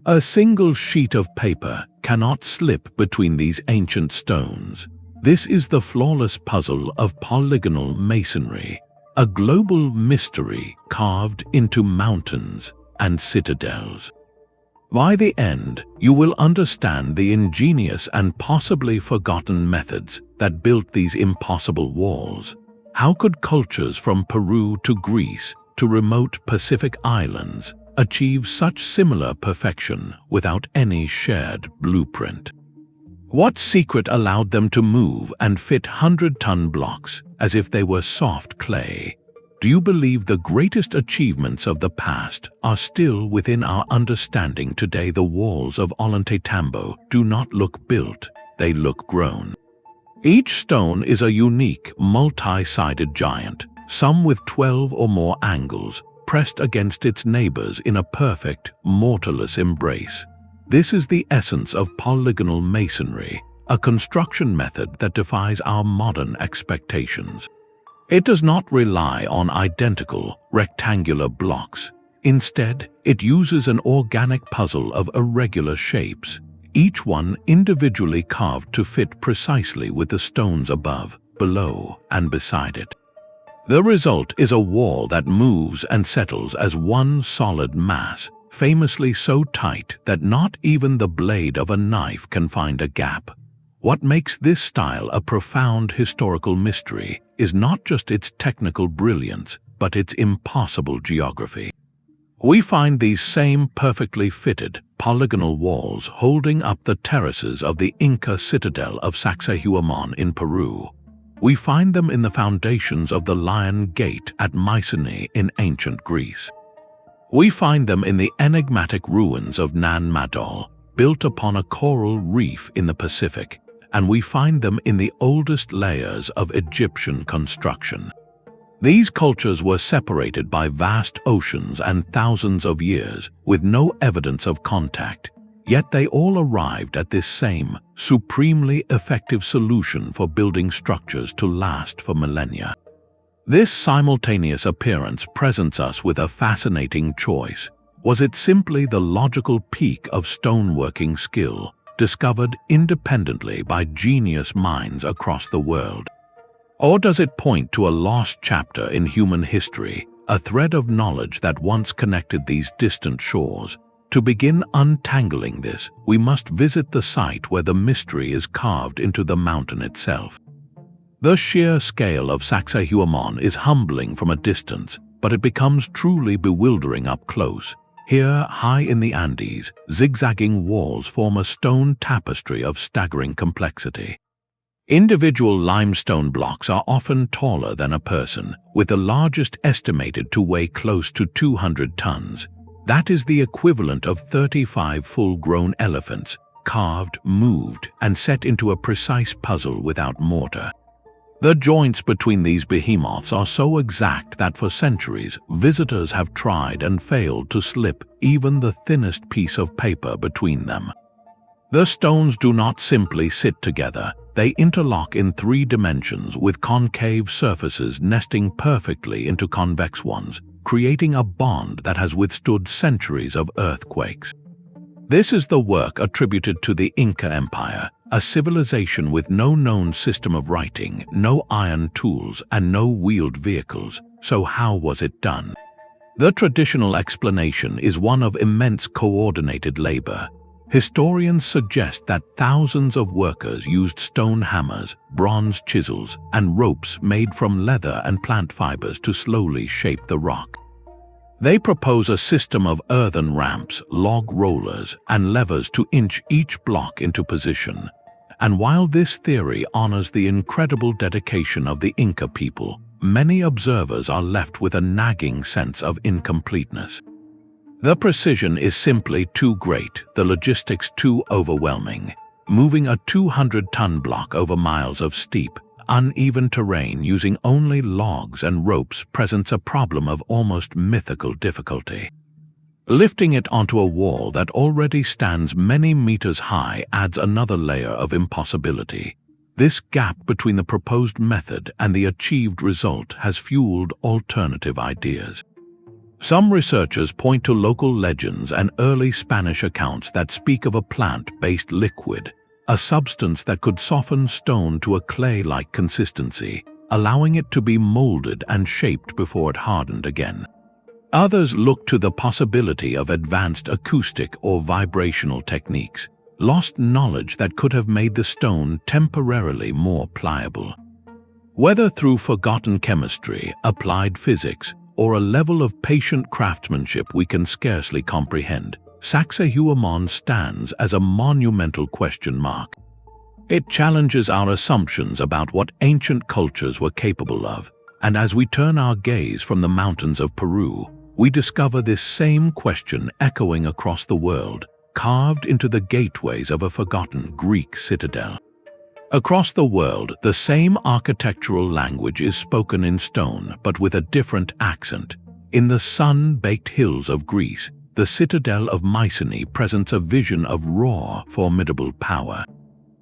A single sheet of paper cannot slip between these ancient stones. This is the flawless puzzle of polygonal masonry, a global mystery carved into mountains and citadels. By the end, you will understand the ingenious and possibly forgotten methods that built these impossible walls. How could cultures from Peru to Greece to remote Pacific islands achieve such similar perfection without any shared blueprint? What secret allowed them to move and fit 100-ton blocks as if they were soft clay? Do you believe the greatest achievements of the past are still within our understanding today? The walls of Ollantaytambo do not look built, they look grown. Each stone is a unique, multi-sided giant, some with 12 or more angles, pressed against its neighbors in a perfect, mortarless embrace. This is the essence of polygonal masonry, a construction method that defies our modern expectations. It does not rely on identical, rectangular blocks. Instead, it uses an organic puzzle of irregular shapes, each one individually carved to fit precisely with the stones above, below, and beside it. The result is a wall that moves and settles as one solid mass, famously so tight that not even the blade of a knife can find a gap. What makes this style a profound historical mystery is not just its technical brilliance, but its impossible geography. We find these same perfectly fitted, polygonal walls holding up the terraces of the Inca citadel of Sacsayhuaman in Peru. We find them in the foundations of the Lion Gate at Mycenae in ancient Greece. We find them in the enigmatic ruins of Nan Madol, built upon a coral reef in the Pacific, and we find them in the oldest layers of Egyptian construction. These cultures were separated by vast oceans and thousands of years, with no evidence of contact, yet they all arrived at this same, supremely effective solution for building structures to last for millennia. This simultaneous appearance presents us with a fascinating choice. Was it simply the logical peak of stoneworking skill, discovered independently by genius minds across the world? Or does it point to a lost chapter in human history, a thread of knowledge that once connected these distant shores? To begin untangling this, we must visit the site where the mystery is carved into the mountain itself. The sheer scale of Sacsayhuamán is humbling from a distance, but it becomes truly bewildering up close. Here, high in the Andes, zigzagging walls form a stone tapestry of staggering complexity. Individual limestone blocks are often taller than a person, with the largest estimated to weigh close to 200 tons. That is the equivalent of 35 full-grown elephants, carved, moved, and set into a precise puzzle without mortar. The joints between these behemoths are so exact that for centuries, visitors have tried and failed to slip even the thinnest piece of paper between them. The stones do not simply sit together, they interlock in 3 dimensions with concave surfaces nesting perfectly into convex ones, creating a bond that has withstood centuries of earthquakes. This is the work attributed to the Inca Empire, a civilization with no known system of writing, no iron tools, and no wheeled vehicles. So how was it done? The traditional explanation is one of immense coordinated labor. Historians suggest that thousands of workers used stone hammers, bronze chisels, and ropes made from leather and plant fibers to slowly shape the rock. They propose a system of earthen ramps, log rollers, and levers to inch each block into position. And while this theory honors the incredible dedication of the Inca people, many observers are left with a nagging sense of incompleteness. The precision is simply too great, the logistics too overwhelming. Moving a 200-ton block over miles of steep, uneven terrain using only logs and ropes presents a problem of almost mythical difficulty. Lifting it onto a wall that already stands many meters high adds another layer of impossibility. This gap between the proposed method and the achieved result has fueled alternative ideas. Some researchers point to local legends and early Spanish accounts that speak of a plant-based liquid, a substance that could soften stone to a clay-like consistency, allowing it to be molded and shaped before it hardened again. Others look to the possibility of advanced acoustic or vibrational techniques, lost knowledge that could have made the stone temporarily more pliable. Whether through forgotten chemistry, applied physics, or a level of patient craftsmanship we can scarcely comprehend, Sacsayhuaman stands as a monumental question mark. It challenges our assumptions about what ancient cultures were capable of, and as we turn our gaze from the mountains of Peru, we discover this same question echoing across the world, carved into the gateways of a forgotten Greek citadel. Across the world, the same architectural language is spoken in stone, but with a different accent. In the sun-baked hills of Greece, the citadel of Mycenae presents a vision of raw, formidable power.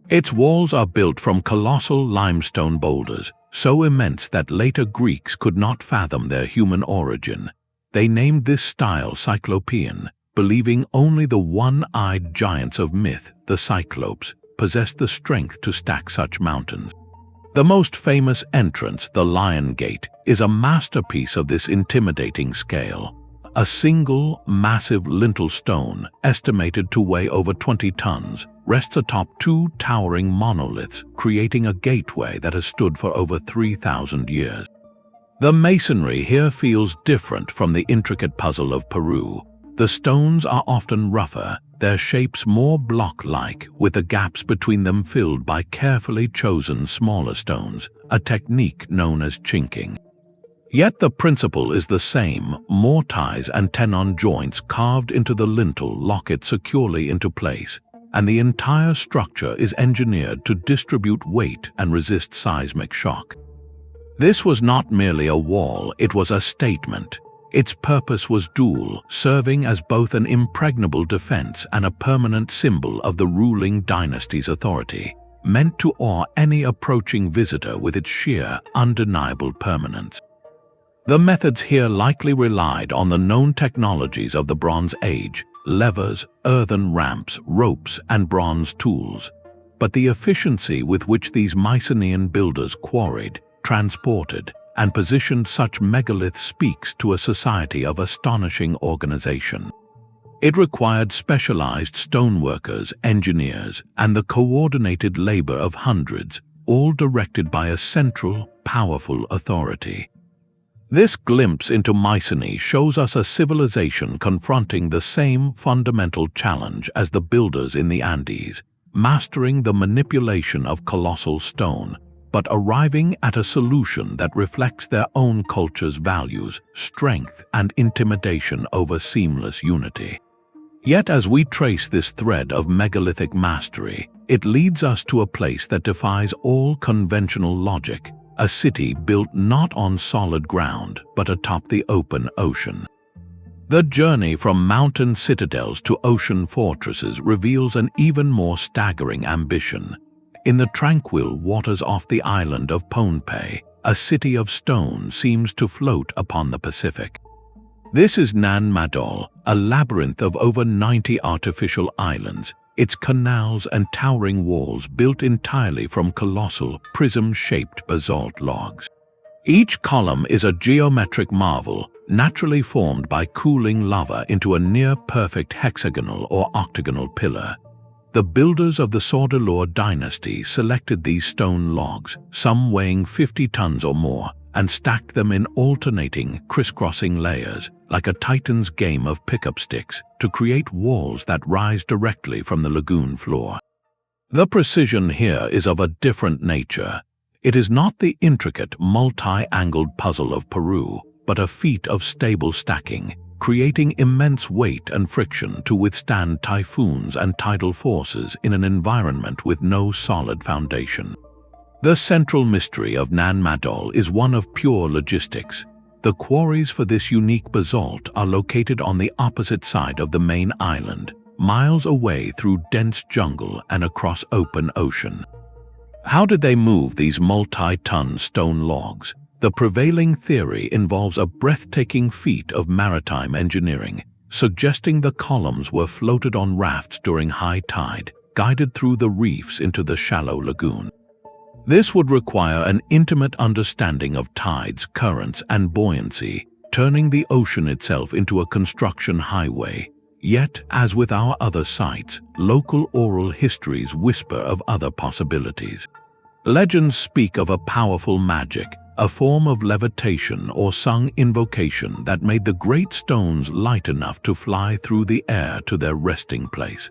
Its walls are built from colossal limestone boulders, so immense that later Greeks could not fathom their human origin. They named this style Cyclopean, believing only the one-eyed giants of myth, the Cyclopes, possessed the strength to stack such mountains. The most famous entrance, the Lion Gate, is a masterpiece of this intimidating scale. A single, massive lintel stone, estimated to weigh over 20 tons, rests atop two towering monoliths, creating a gateway that has stood for over 3,000 years. The masonry here feels different from the intricate puzzle of Peru. The stones are often rougher, their shapes more block-like, with the gaps between them filled by carefully chosen smaller stones, a technique known as chinking. Yet the principle is the same. Mortise and tenon joints carved into the lintel lock it securely into place, and the entire structure is engineered to distribute weight and resist seismic shock. This was not merely a wall, it was a statement. Its purpose was dual, serving as both an impregnable defense and a permanent symbol of the ruling dynasty's authority, meant to awe any approaching visitor with its sheer, undeniable permanence. The methods here likely relied on the known technologies of the Bronze Age: levers, earthen ramps, ropes, and bronze tools. But the efficiency with which these Mycenaean builders quarried, transported, and positioned such megaliths speaks to a society of astonishing organization. It required specialized stoneworkers, engineers, and the coordinated labor of hundreds, all directed by a central, powerful authority. This glimpse into Mycenae shows us a civilization confronting the same fundamental challenge as the builders in the Andes, mastering the manipulation of colossal stone, but arriving at a solution that reflects their own culture's values, strength, and intimidation over seamless unity. Yet as we trace this thread of megalithic mastery, it leads us to a place that defies all conventional logic, a city built not on solid ground, but atop the open ocean. The journey from mountain citadels to ocean fortresses reveals an even more staggering ambition. In the tranquil waters off the island of Pohnpei, a city of stone seems to float upon the Pacific. This is Nan Madol, a labyrinth of over 90 artificial islands, its canals and towering walls built entirely from colossal, prism-shaped basalt logs. Each column is a geometric marvel, naturally formed by cooling lava into a near-perfect hexagonal or octagonal pillar. The builders of the Sordelor dynasty selected these stone logs, some weighing 50 tons or more, and stacked them in alternating, crisscrossing layers, like a titan's game of pickup sticks, to create walls that rise directly from the lagoon floor. The precision here is of a different nature. It is not the intricate, multi-angled puzzle of Peru, but a feat of stable stacking, creating immense weight and friction to withstand typhoons and tidal forces in an environment with no solid foundation. The central mystery of Nan Madol is one of pure logistics. The quarries for this unique basalt are located on the opposite side of the main island, miles away through dense jungle and across open ocean. How did they move these multi-ton stone logs? The prevailing theory involves a breathtaking feat of maritime engineering, suggesting the columns were floated on rafts during high tide, guided through the reefs into the shallow lagoon. This would require an intimate understanding of tides, currents, and buoyancy, turning the ocean itself into a construction highway. Yet, as with our other sites, local oral histories whisper of other possibilities. Legends speak of a powerful magic, a form of levitation or sung invocation that made the great stones light enough to fly through the air to their resting place.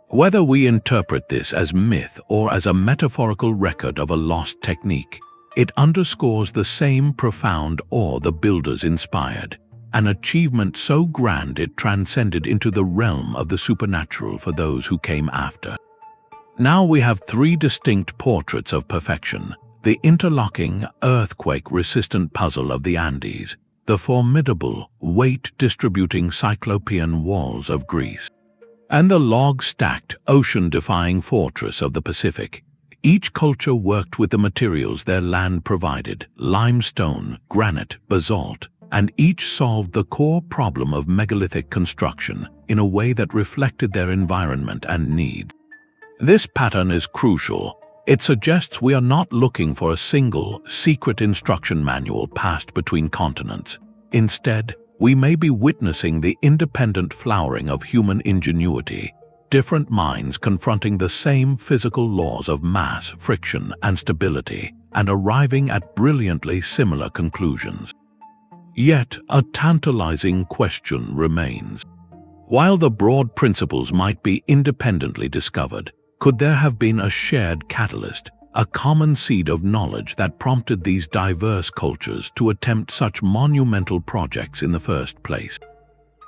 Whether we interpret this as myth or as a metaphorical record of a lost technique, it underscores the same profound awe the builders inspired, an achievement so grand it transcended into the realm of the supernatural for those who came after. Now we have three distinct portraits of perfection: the interlocking, earthquake-resistant puzzle of the Andes, the formidable, weight-distributing Cyclopean walls of Greece, and the log-stacked, ocean-defying fortress of the Pacific. Each culture worked with the materials their land provided: limestone, granite, basalt, and each solved the core problem of megalithic construction in a way that reflected their environment and needs. This pattern is crucial. It suggests we are not looking for a single, secret instruction manual passed between continents. Instead, we may be witnessing the independent flowering of human ingenuity, different minds confronting the same physical laws of mass, friction, and stability, and arriving at brilliantly similar conclusions. Yet, a tantalizing question remains. While the broad principles might be independently discovered, could there have been a shared catalyst, a common seed of knowledge that prompted these diverse cultures to attempt such monumental projects in the first place?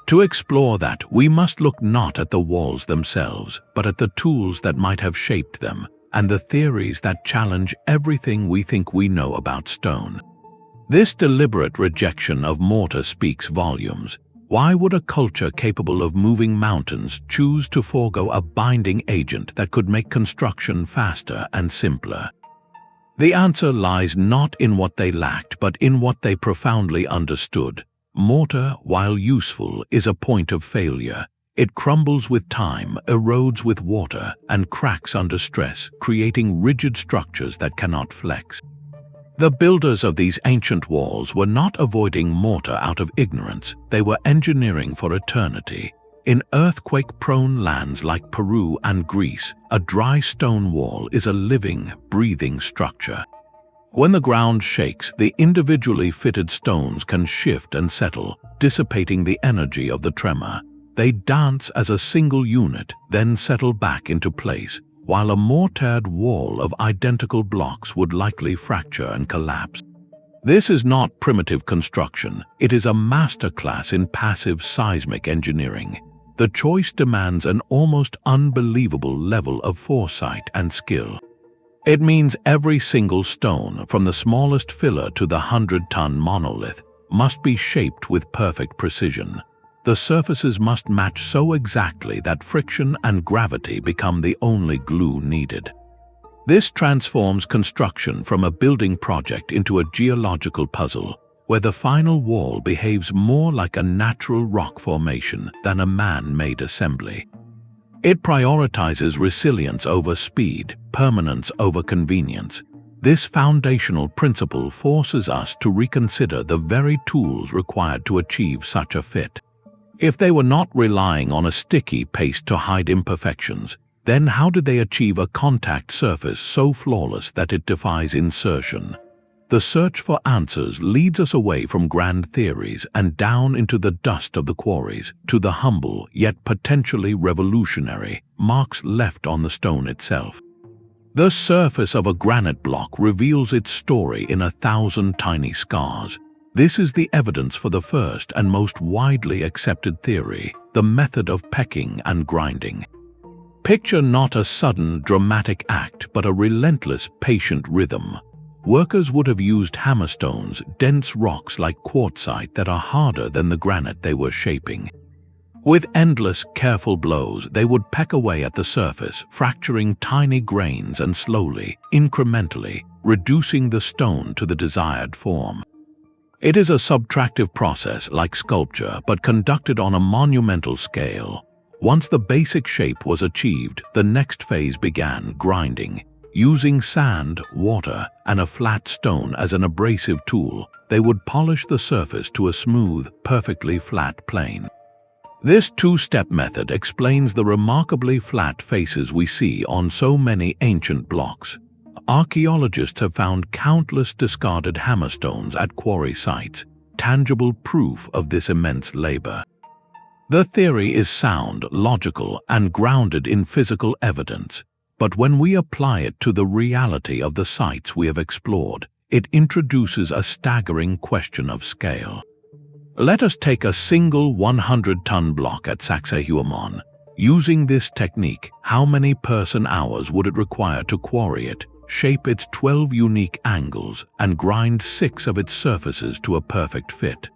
To explore that, we must look not at the walls themselves, but at the tools that might have shaped them, and the theories that challenge everything we think we know about stone. This deliberate rejection of mortar speaks volumes. Why would a culture capable of moving mountains choose to forego a binding agent that could make construction faster and simpler? The answer lies not in what they lacked, but in what they profoundly understood. Mortar, while useful, is a point of failure. It crumbles with time, erodes with water, and cracks under stress, creating rigid structures that cannot flex. The builders of these ancient walls were not avoiding mortar out of ignorance, they were engineering for eternity. In earthquake-prone lands like Peru and Greece, a dry stone wall is a living, breathing structure. When the ground shakes, the individually fitted stones can shift and settle, dissipating the energy of the tremor. They dance as a single unit, then settle back into place, while a mortared wall of identical blocks would likely fracture and collapse. This is not primitive construction, it is a masterclass in passive seismic engineering. The choice demands an almost unbelievable level of foresight and skill. It means every single stone, from the smallest filler to the 100-ton monolith, must be shaped with perfect precision. The surfaces must match so exactly that friction and gravity become the only glue needed. This transforms construction from a building project into a geological puzzle, where the final wall behaves more like a natural rock formation than a man-made assembly. It prioritizes resilience over speed, permanence over convenience. This foundational principle forces us to reconsider the very tools required to achieve such a fit. If they were not relying on a sticky paste to hide imperfections, then how did they achieve a contact surface so flawless that it defies insertion? The search for answers leads us away from grand theories and down into the dust of the quarries, to the humble yet potentially revolutionary marks left on the stone itself. The surface of a granite block reveals its story in 1,000 tiny scars. This is the evidence for the first and most widely accepted theory, the method of pecking and grinding. Picture not a sudden, dramatic act, but a relentless, patient rhythm. Workers would have used hammerstones, dense rocks like quartzite that are harder than the granite they were shaping. With endless, careful blows, they would peck away at the surface, fracturing tiny grains and slowly, incrementally, reducing the stone to the desired form. It is a subtractive process like sculpture, but conducted on a monumental scale. Once the basic shape was achieved, the next phase began: grinding. Using sand, water, and a flat stone as an abrasive tool, they would polish the surface to a smooth, perfectly flat plane. This two-step method explains the remarkably flat faces we see on so many ancient blocks. Archaeologists have found countless discarded hammerstones at quarry sites, tangible proof of this immense labor. The theory is sound, logical, and grounded in physical evidence, but when we apply it to the reality of the sites we have explored, it introduces a staggering question of scale. Let us take a single 100-ton block at Sacsayhuaman. Using this technique, how many person-hours would it require to quarry it, shape its 12 unique angles, and grind 6 of its surfaces to a perfect fit?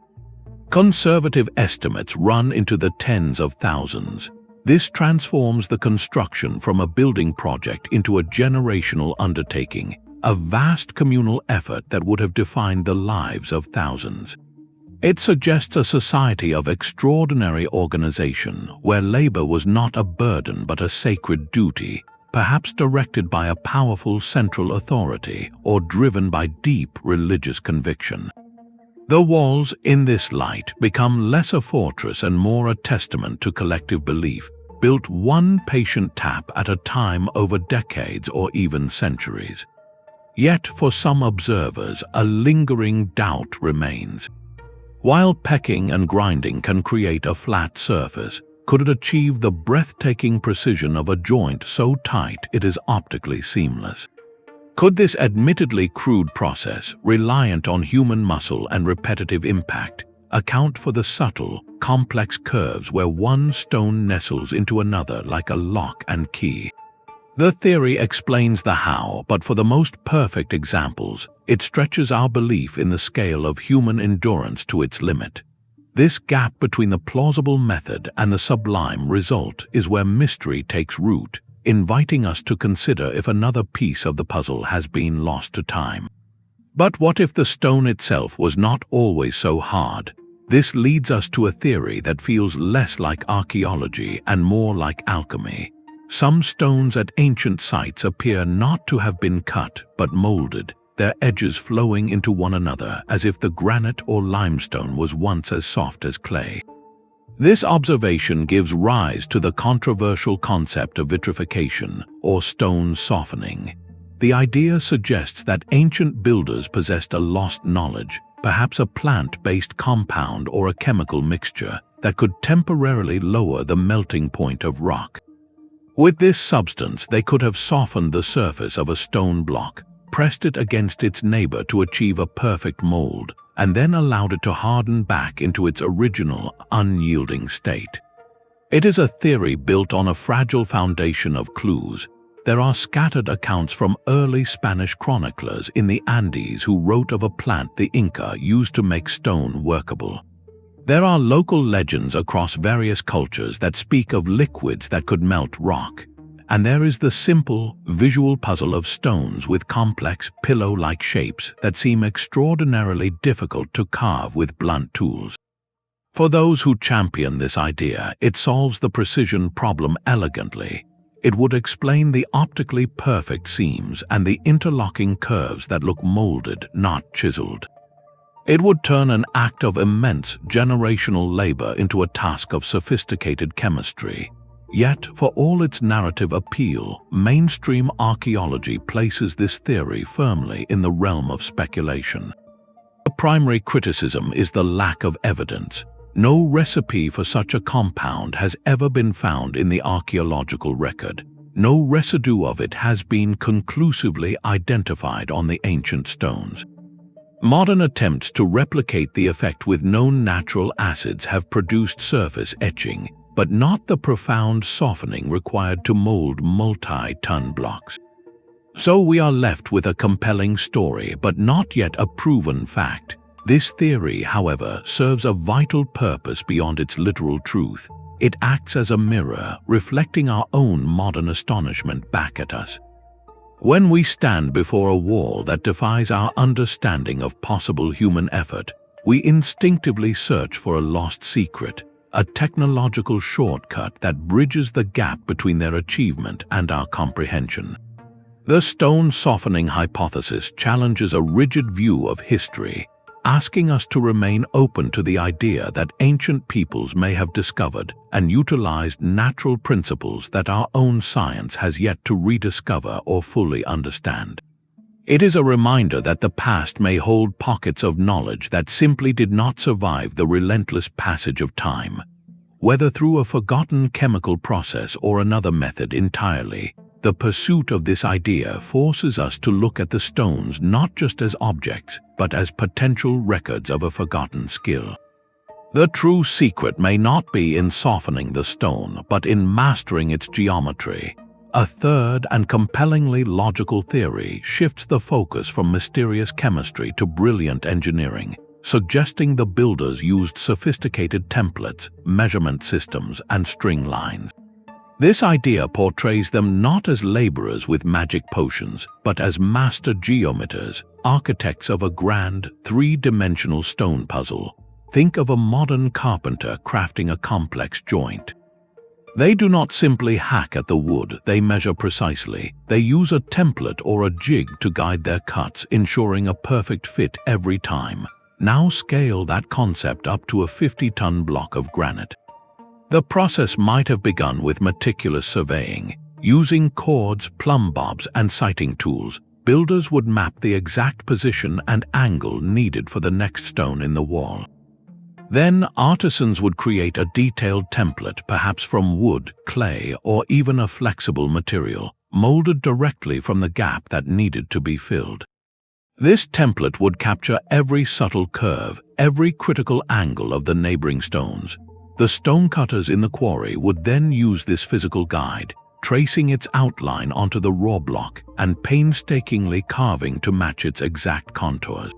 Conservative estimates run into the tens of thousands. This transforms the construction from a building project into a generational undertaking, a vast communal effort that would have defined the lives of thousands. It suggests a society of extraordinary organization, where labor was not a burden but a sacred duty, perhaps directed by a powerful central authority or driven by deep religious conviction. The walls, in this light, become less a fortress and more a testament to collective belief, built one patient tap at a time over decades or even centuries. Yet, for some observers, a lingering doubt remains. While pecking and grinding can create a flat surface, could it achieve the breathtaking precision of a joint so tight it is optically seamless? Could this admittedly crude process, reliant on human muscle and repetitive impact, account for the subtle, complex curves where one stone nestles into another like a lock and key? The theory explains the how, but for the most perfect examples, it stretches our belief in the scale of human endurance to its limit. This gap between the plausible method and the sublime result is where mystery takes root, inviting us to consider if another piece of the puzzle has been lost to time. But what if the stone itself was not always so hard? This leads us to a theory that feels less like archaeology and more like alchemy. Some stones at ancient sites appear not to have been cut but molded, their edges flowing into one another as if the granite or limestone was once as soft as clay. This observation gives rise to the controversial concept of vitrification, or stone softening. The idea suggests that ancient builders possessed a lost knowledge, perhaps a plant-based compound or a chemical mixture, that could temporarily lower the melting point of rock. With this substance, they could have softened the surface of a stone block, pressed it against its neighbor to achieve a perfect mold, and then allowed it to harden back into its original, unyielding state. It is a theory built on a fragile foundation of clues. There are scattered accounts from early Spanish chroniclers in the Andes who wrote of a plant the Inca used to make stone workable. There are local legends across various cultures that speak of liquids that could melt rock, and there is the simple, visual puzzle of stones with complex, pillow-like shapes that seem extraordinarily difficult to carve with blunt tools. For those who champion this idea, it solves the precision problem elegantly. It would explain the optically perfect seams and the interlocking curves that look molded, not chiseled. It would turn an act of immense generational labor into a task of sophisticated chemistry. Yet, for all its narrative appeal, mainstream archaeology places this theory firmly in the realm of speculation. The primary criticism is the lack of evidence. No recipe for such a compound has ever been found in the archaeological record. No residue of it has been conclusively identified on the ancient stones. Modern attempts to replicate the effect with known natural acids have produced surface etching, but not the profound softening required to mold multi-ton blocks. So we are left with a compelling story, but not yet a proven fact. This theory, however, serves a vital purpose beyond its literal truth. It acts as a mirror, reflecting our own modern astonishment back at us. When we stand before a wall that defies our understanding of possible human effort, we instinctively search for a lost secret, a technological shortcut that bridges the gap between their achievement and our comprehension. The stone softening hypothesis challenges a rigid view of history, asking us to remain open to the idea that ancient peoples may have discovered and utilized natural principles that our own science has yet to rediscover or fully understand. It is a reminder that the past may hold pockets of knowledge that simply did not survive the relentless passage of time. Whether through a forgotten chemical process or another method entirely, the pursuit of this idea forces us to look at the stones not just as objects, but as potential records of a forgotten skill. The true secret may not be in softening the stone, but in mastering its geometry. A third and compellingly logical theory shifts the focus from mysterious chemistry to brilliant engineering, suggesting the builders used sophisticated templates, measurement systems, and string lines. This idea portrays them not as laborers with magic potions, but as master geometers, architects of a grand, three-dimensional stone puzzle. Think of a modern carpenter crafting a complex joint. They do not simply hack at the wood, they measure precisely. They use a template or a jig to guide their cuts, ensuring a perfect fit every time. Now scale that concept up to a 50-ton block of granite. The process might have begun with meticulous surveying. Using cords, plumb bobs, and sighting tools, builders would map the exact position and angle needed for the next stone in the wall. Then artisans would create a detailed template, perhaps from wood, clay, or even a flexible material, molded directly from the gap that needed to be filled. This template would capture every subtle curve, every critical angle of the neighboring stones. The stonecutters in the quarry would then use this physical guide, tracing its outline onto the raw block and painstakingly carving to match its exact contours.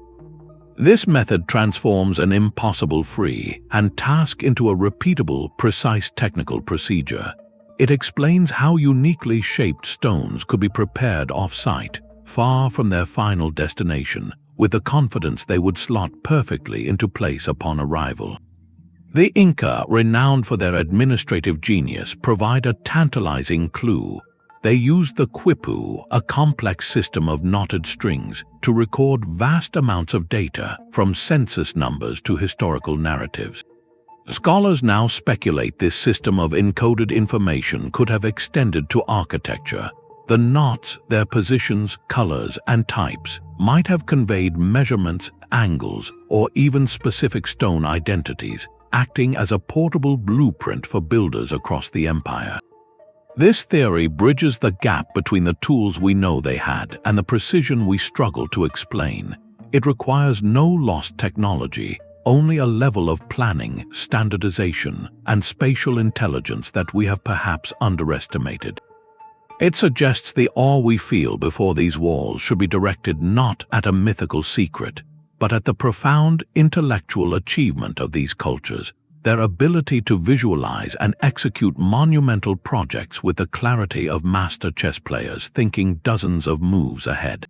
This method transforms an impossible free-hand task into a repeatable, precise technical procedure. It explains how uniquely shaped stones could be prepared off-site, far from their final destination, with the confidence they would slot perfectly into place upon arrival. The Inca, renowned for their administrative genius, provide a tantalizing clue. They used the quipu, a complex system of knotted strings, to record vast amounts of data, from census numbers to historical narratives. Scholars now speculate this system of encoded information could have extended to architecture. The knots, their positions, colors, and types might have conveyed measurements, angles, or even specific stone identities, acting as a portable blueprint for builders across the empire. This theory bridges the gap between the tools we know they had and the precision we struggle to explain. It requires no lost technology, only a level of planning, standardization, and spatial intelligence that we have perhaps underestimated. It suggests the awe we feel before these walls should be directed not at a mythical secret, but at the profound intellectual achievement of these cultures, their ability to visualize and execute monumental projects with the clarity of master chess players thinking dozens of moves ahead.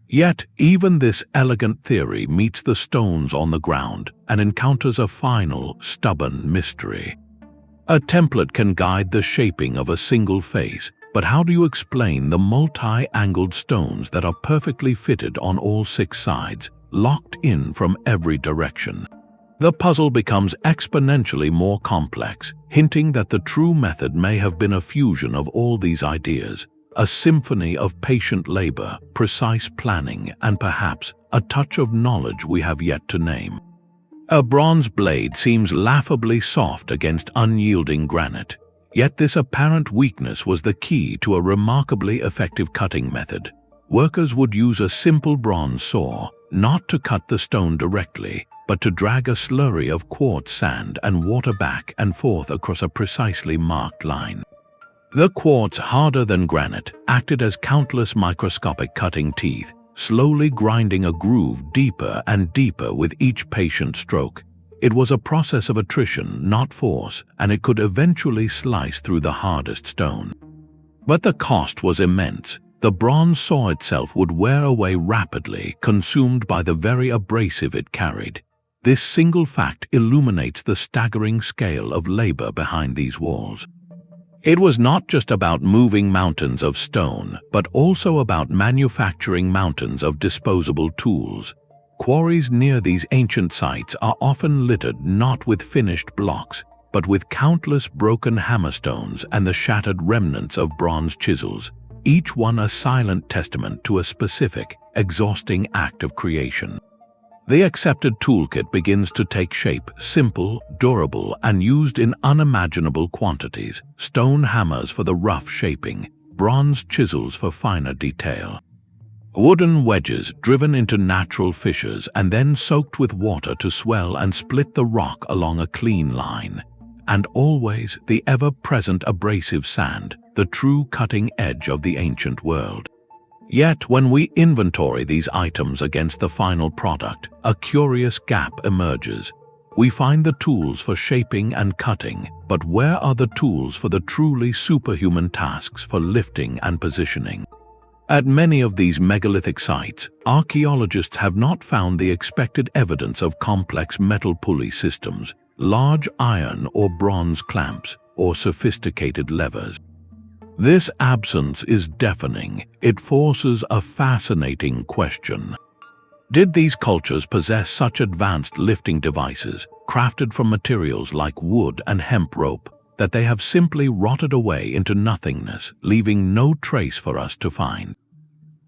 Yet, even this elegant theory meets the stones on the ground and encounters a final, stubborn mystery. A template can guide the shaping of a single face, but how do you explain the multi-angled stones that are perfectly fitted on all 6 sides, locked in from every direction? The puzzle becomes exponentially more complex, hinting that the true method may have been a fusion of all these ideas, a symphony of patient labor, precise planning, and perhaps a touch of knowledge we have yet to name. A bronze blade seems laughably soft against unyielding granite, yet this apparent weakness was the key to a remarkably effective cutting method. Workers would use a simple bronze saw, not to cut the stone directly, but to drag a slurry of quartz sand and water back and forth across a precisely marked line. The quartz, harder than granite, acted as countless microscopic cutting teeth, slowly grinding a groove deeper and deeper with each patient stroke. It was a process of attrition, not force, and it could eventually slice through the hardest stone. But the cost was immense. The bronze saw itself would wear away rapidly, consumed by the very abrasive it carried. This single fact illuminates the staggering scale of labor behind these walls. It was not just about moving mountains of stone, but also about manufacturing mountains of disposable tools. Quarries near these ancient sites are often littered not with finished blocks, but with countless broken hammerstones and the shattered remnants of bronze chisels, each one a silent testament to a specific, exhausting act of creation. The accepted toolkit begins to take shape, simple, durable, and used in unimaginable quantities. Stone hammers for the rough shaping, bronze chisels for finer detail. Wooden wedges driven into natural fissures and then soaked with water to swell and split the rock along a clean line. And always the ever-present abrasive sand, the true cutting edge of the ancient world. Yet, when we inventory these items against the final product, a curious gap emerges. We find the tools for shaping and cutting, but where are the tools for the truly superhuman tasks for lifting and positioning? At many of these megalithic sites, archaeologists have not found the expected evidence of complex metal pulley systems, large iron or bronze clamps, or sophisticated levers. This absence is deafening. It forces a fascinating question. Did these cultures possess such advanced lifting devices, crafted from materials like wood and hemp rope, that they have simply rotted away into nothingness, leaving no trace for us to find?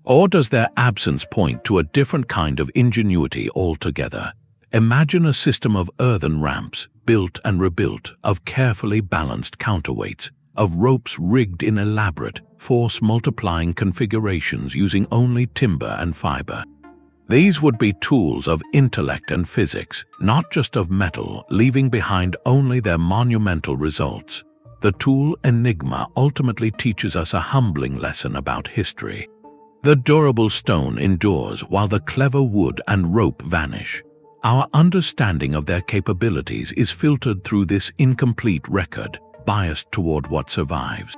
Or does their absence point to a different kind of ingenuity altogether? Imagine a system of earthen ramps, built and rebuilt, of carefully balanced counterweights, of ropes rigged in elaborate, force-multiplying configurations using only timber and fiber. These would be tools of intellect and physics, not just of metal, leaving behind only their monumental results. The tool enigma ultimately teaches us a humbling lesson about history. The durable stone endures while the clever wood and rope vanish. Our understanding of their capabilities is filtered through this incomplete record, biased toward what survives.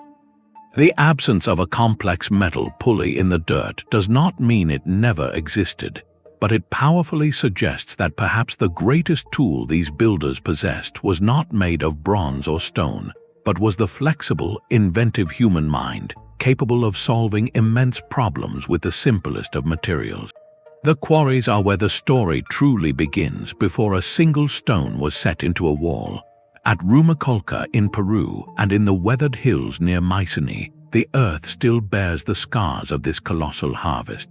The absence of a complex metal pulley in the dirt does not mean it never existed, but it powerfully suggests that perhaps the greatest tool these builders possessed was not made of bronze or stone, but was the flexible, inventive human mind, capable of solving immense problems with the simplest of materials. The quarries are where the story truly begins before a single stone was set into a wall. At Rumacolca in Peru and in the weathered hills near Mycenae, the earth still bears the scars of this colossal harvest.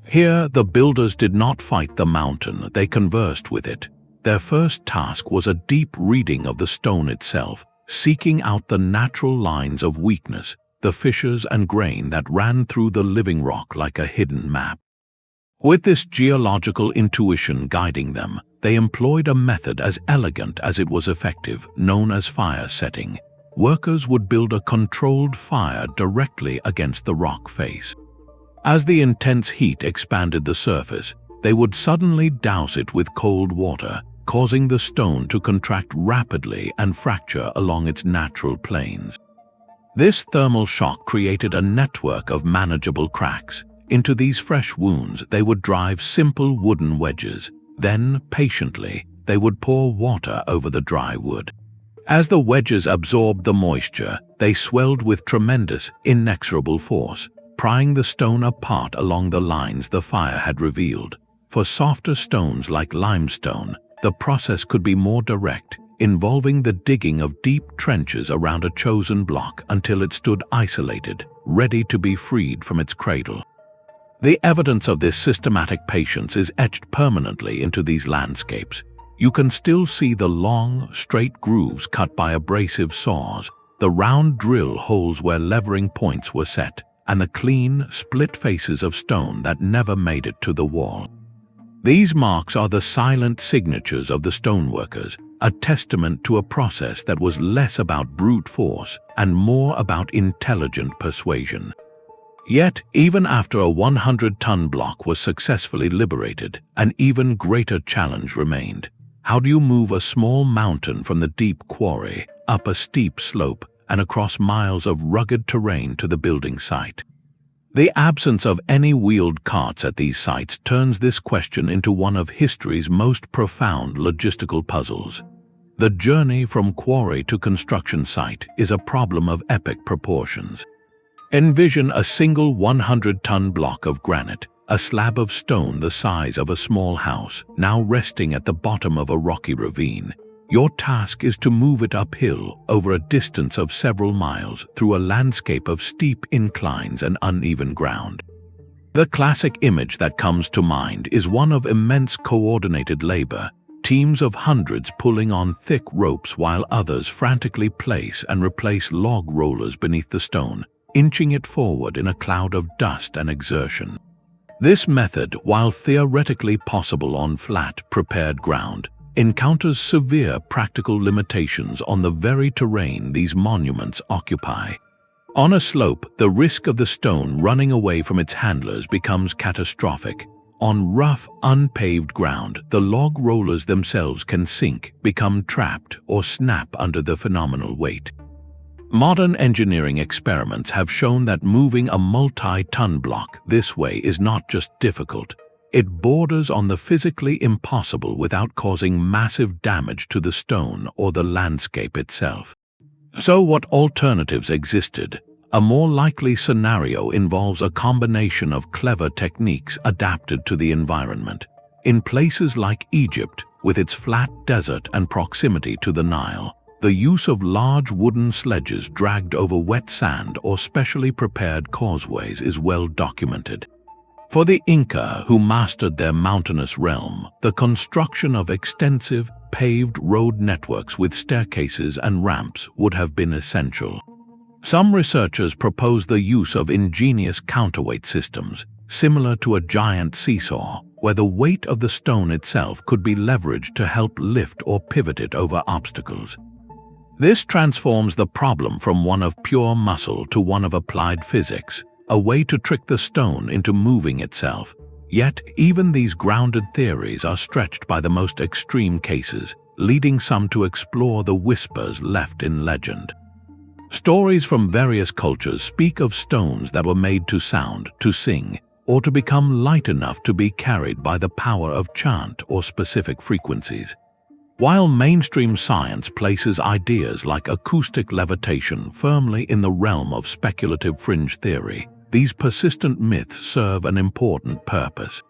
Here, the builders did not fight the mountain, they conversed with it. Their first task was a deep reading of the stone itself, seeking out the natural lines of weakness, the fissures and grain that ran through the living rock like a hidden map. With this geological intuition guiding them, they employed a method as elegant as it was effective, known as fire setting. Workers would build a controlled fire directly against the rock face. As the intense heat expanded the surface, they would suddenly douse it with cold water, causing the stone to contract rapidly and fracture along its natural planes. This thermal shock created a network of manageable cracks. Into these fresh wounds, they would drive simple wooden wedges. Then, patiently, they would pour water over the dry wood. As the wedges absorbed the moisture, they swelled with tremendous, inexorable force, prying the stone apart along the lines the fire had revealed. For softer stones like limestone, the process could be more direct, involving the digging of deep trenches around a chosen block until it stood isolated, ready to be freed from its cradle. The evidence of this systematic patience is etched permanently into these landscapes. You can still see the long, straight grooves cut by abrasive saws, the round drill holes where levering points were set, and the clean, split faces of stone that never made it to the wall. These marks are the silent signatures of the stoneworkers, a testament to a process that was less about brute force and more about intelligent persuasion. Yet, even after a 100-ton block was successfully liberated, an even greater challenge remained. How do you move a small mountain from the deep quarry, up a steep slope, and across miles of rugged terrain to the building site? The absence of any wheeled carts at these sites turns this question into one of history's most profound logistical puzzles. The journey from quarry to construction site is a problem of epic proportions. Envision a single 100-ton block of granite, a slab of stone the size of a small house, now resting at the bottom of a rocky ravine. Your task is to move it uphill over a distance of several miles through a landscape of steep inclines and uneven ground. The classic image that comes to mind is one of immense coordinated labor, teams of hundreds pulling on thick ropes while others frantically place and replace log rollers beneath the stone, inching it forward in a cloud of dust and exertion. This method, while theoretically possible on flat, prepared ground, encounters severe practical limitations on the very terrain these monuments occupy. On a slope, the risk of the stone running away from its handlers becomes catastrophic. On rough, unpaved ground, the log rollers themselves can sink, become trapped, or snap under the phenomenal weight. Modern engineering experiments have shown that moving a multi-ton block this way is not just difficult. It borders on the physically impossible without causing massive damage to the stone or the landscape itself. So what alternatives existed? A more likely scenario involves a combination of clever techniques adapted to the environment. In places like Egypt, with its flat desert and proximity to the Nile, the use of large wooden sledges dragged over wet sand or specially prepared causeways is well documented. For the Inca, who mastered their mountainous realm, the construction of extensive, paved road networks with staircases and ramps would have been essential. Some researchers propose the use of ingenious counterweight systems, similar to a giant seesaw, where the weight of the stone itself could be leveraged to help lift or pivot it over obstacles. This transforms the problem from one of pure muscle to one of applied physics, a way to trick the stone into moving itself. Yet, even these grounded theories are stretched by the most extreme cases, leading some to explore the whispers left in legend. Stories from various cultures speak of stones that were made to sound, to sing, or to become light enough to be carried by the power of chant or specific frequencies. While mainstream science places ideas like acoustic levitation firmly in the realm of speculative fringe theory, these persistent myths serve an important purpose.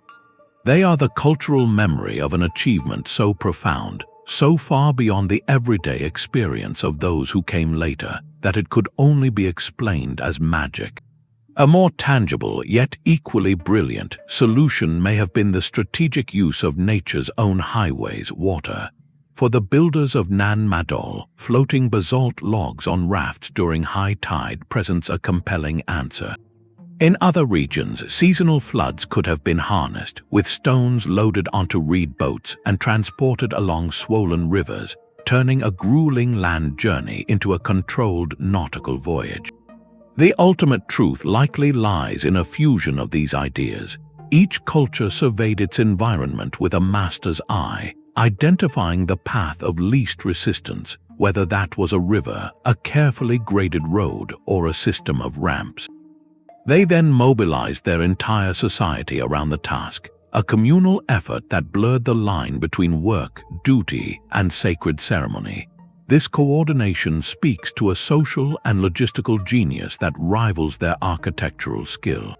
They are the cultural memory of an achievement so profound, so far beyond the everyday experience of those who came later, that it could only be explained as magic. A more tangible, yet equally brilliant, solution may have been the strategic use of nature's own highways, water. For the builders of Nan Madol, floating basalt logs on rafts during high tide presents a compelling answer. In other regions, seasonal floods could have been harnessed, with stones loaded onto reed boats and transported along swollen rivers, turning a grueling land journey into a controlled nautical voyage. The ultimate truth likely lies in a fusion of these ideas. Each culture surveyed its environment with a master's eye, identifying the path of least resistance, whether that was a river, a carefully graded road, or a system of ramps. They then mobilized their entire society around the task, a communal effort that blurred the line between work, duty, and sacred ceremony. This coordination speaks to a social and logistical genius that rivals their architectural skill.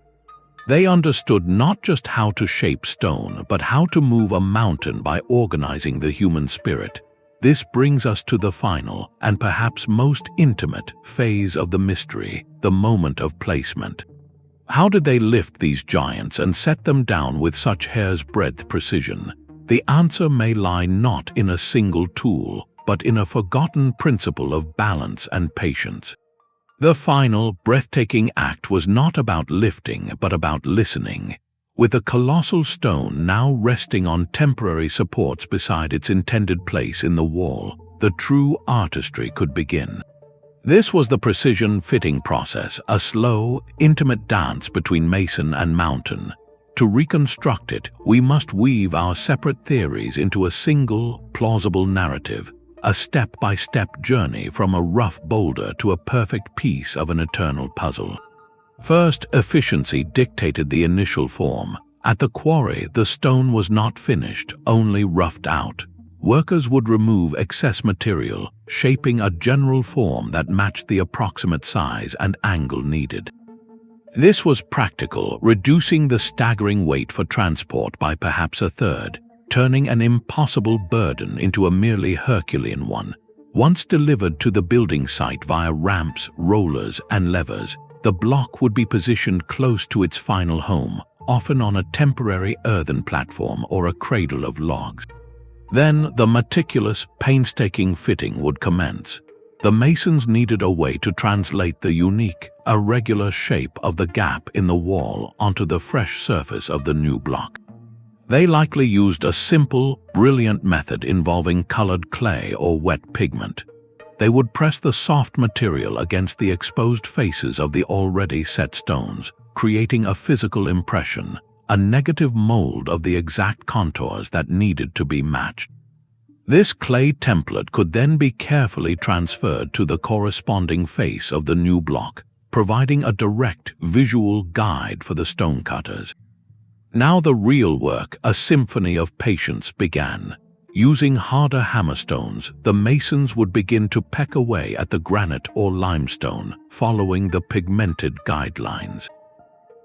They understood not just how to shape stone, but how to move a mountain by organizing the human spirit. This brings us to the final, and perhaps most intimate, phase of the mystery, the moment of placement. How did they lift these giants and set them down with such hair's-breadth precision? The answer may lie not in a single tool, but in a forgotten principle of balance and patience. The final, breathtaking act was not about lifting, but about listening. With the colossal stone now resting on temporary supports beside its intended place in the wall, the true artistry could begin. This was the precision fitting process, a slow, intimate dance between mason and mountain. To reconstruct it, we must weave our separate theories into a single, plausible narrative, a step-by-step journey from a rough boulder to a perfect piece of an eternal puzzle. First, efficiency dictated the initial form. At the quarry, the stone was not finished, only roughed out. Workers would remove excess material, shaping a general form that matched the approximate size and angle needed. This was practical, reducing the staggering weight for transport by perhaps a third, turning an impossible burden into a merely Herculean one. Once delivered to the building site via ramps, rollers, and levers, the block would be positioned close to its final home, often on a temporary earthen platform or a cradle of logs. Then the meticulous, painstaking fitting would commence. The masons needed a way to translate the unique, irregular shape of the gap in the wall onto the fresh surface of the new block. They likely used a simple, brilliant method involving colored clay or wet pigment. They would press the soft material against the exposed faces of the already set stones, creating a physical impression, a negative mold of the exact contours that needed to be matched. This clay template could then be carefully transferred to the corresponding face of the new block, providing a direct visual guide for the stonecutters. Now the real work, a symphony of patience, began. Using harder hammerstones, the masons would begin to peck away at the granite or limestone, following the pigmented guidelines.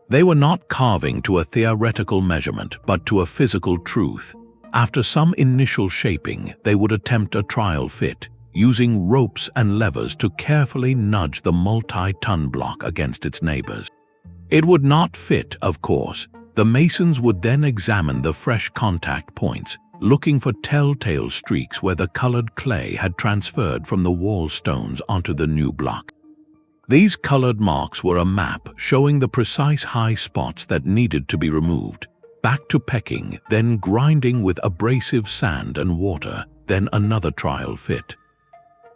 They were not carving to a theoretical measurement, but to a physical truth. After some initial shaping, they would attempt a trial fit, using ropes and levers to carefully nudge the multi-ton block against its neighbors. It would not fit, of course. The masons would then examine the fresh contact points, looking for telltale streaks where the colored clay had transferred from the wall stones onto the new block. These colored marks were a map showing the precise high spots that needed to be removed. Back to pecking, then grinding with abrasive sand and water, then another trial fit.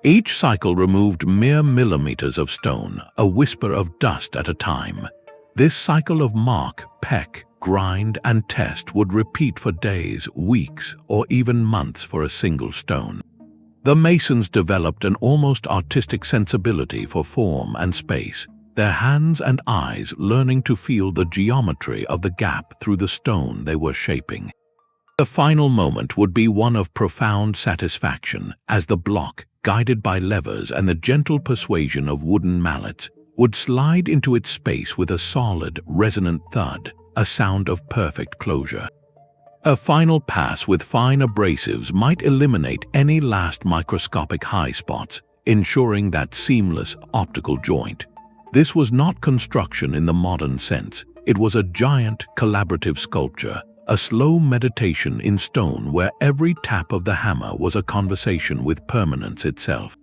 Each cycle removed mere millimeters of stone, a whisper of dust at a time. This cycle of mark, peck, grind, and test would repeat for days, weeks, or even months for a single stone. The masons developed an almost artistic sensibility for form and space, their hands and eyes learning to feel the geometry of the gap through the stone they were shaping. The final moment would be one of profound satisfaction as the block, guided by levers and the gentle persuasion of wooden mallets, would slide into its space with a solid, resonant thud, a sound of perfect closure. A final pass with fine abrasives might eliminate any last microscopic high spots, ensuring that seamless optical joint. This was not construction in the modern sense. It was a giant, collaborative sculpture, a slow meditation in stone where every tap of the hammer was a conversation with permanence itself.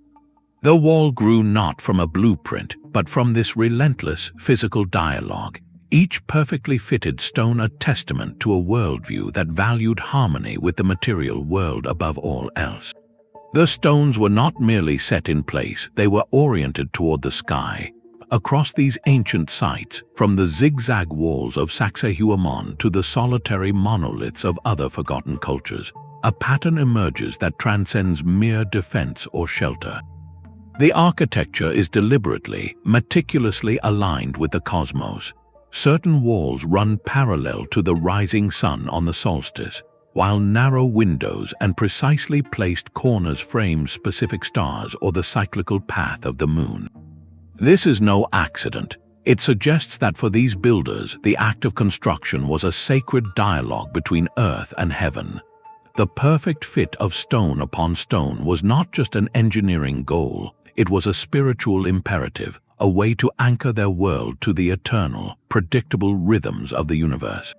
The wall grew not from a blueprint, but from this relentless physical dialogue, each perfectly fitted stone a testament to a worldview that valued harmony with the material world above all else. The stones were not merely set in place, they were oriented toward the sky. Across these ancient sites, from the zigzag walls of Sacsayhuaman to the solitary monoliths of other forgotten cultures, a pattern emerges that transcends mere defense or shelter. The architecture is deliberately, meticulously aligned with the cosmos. Certain walls run parallel to the rising sun on the solstice, while narrow windows and precisely placed corners frame specific stars or the cyclical path of the moon. This is no accident. It suggests that for these builders, the act of construction was a sacred dialogue between earth and heaven. The perfect fit of stone upon stone was not just an engineering goal, it was a spiritual imperative, a way to anchor their world to the eternal, predictable rhythms of the universe.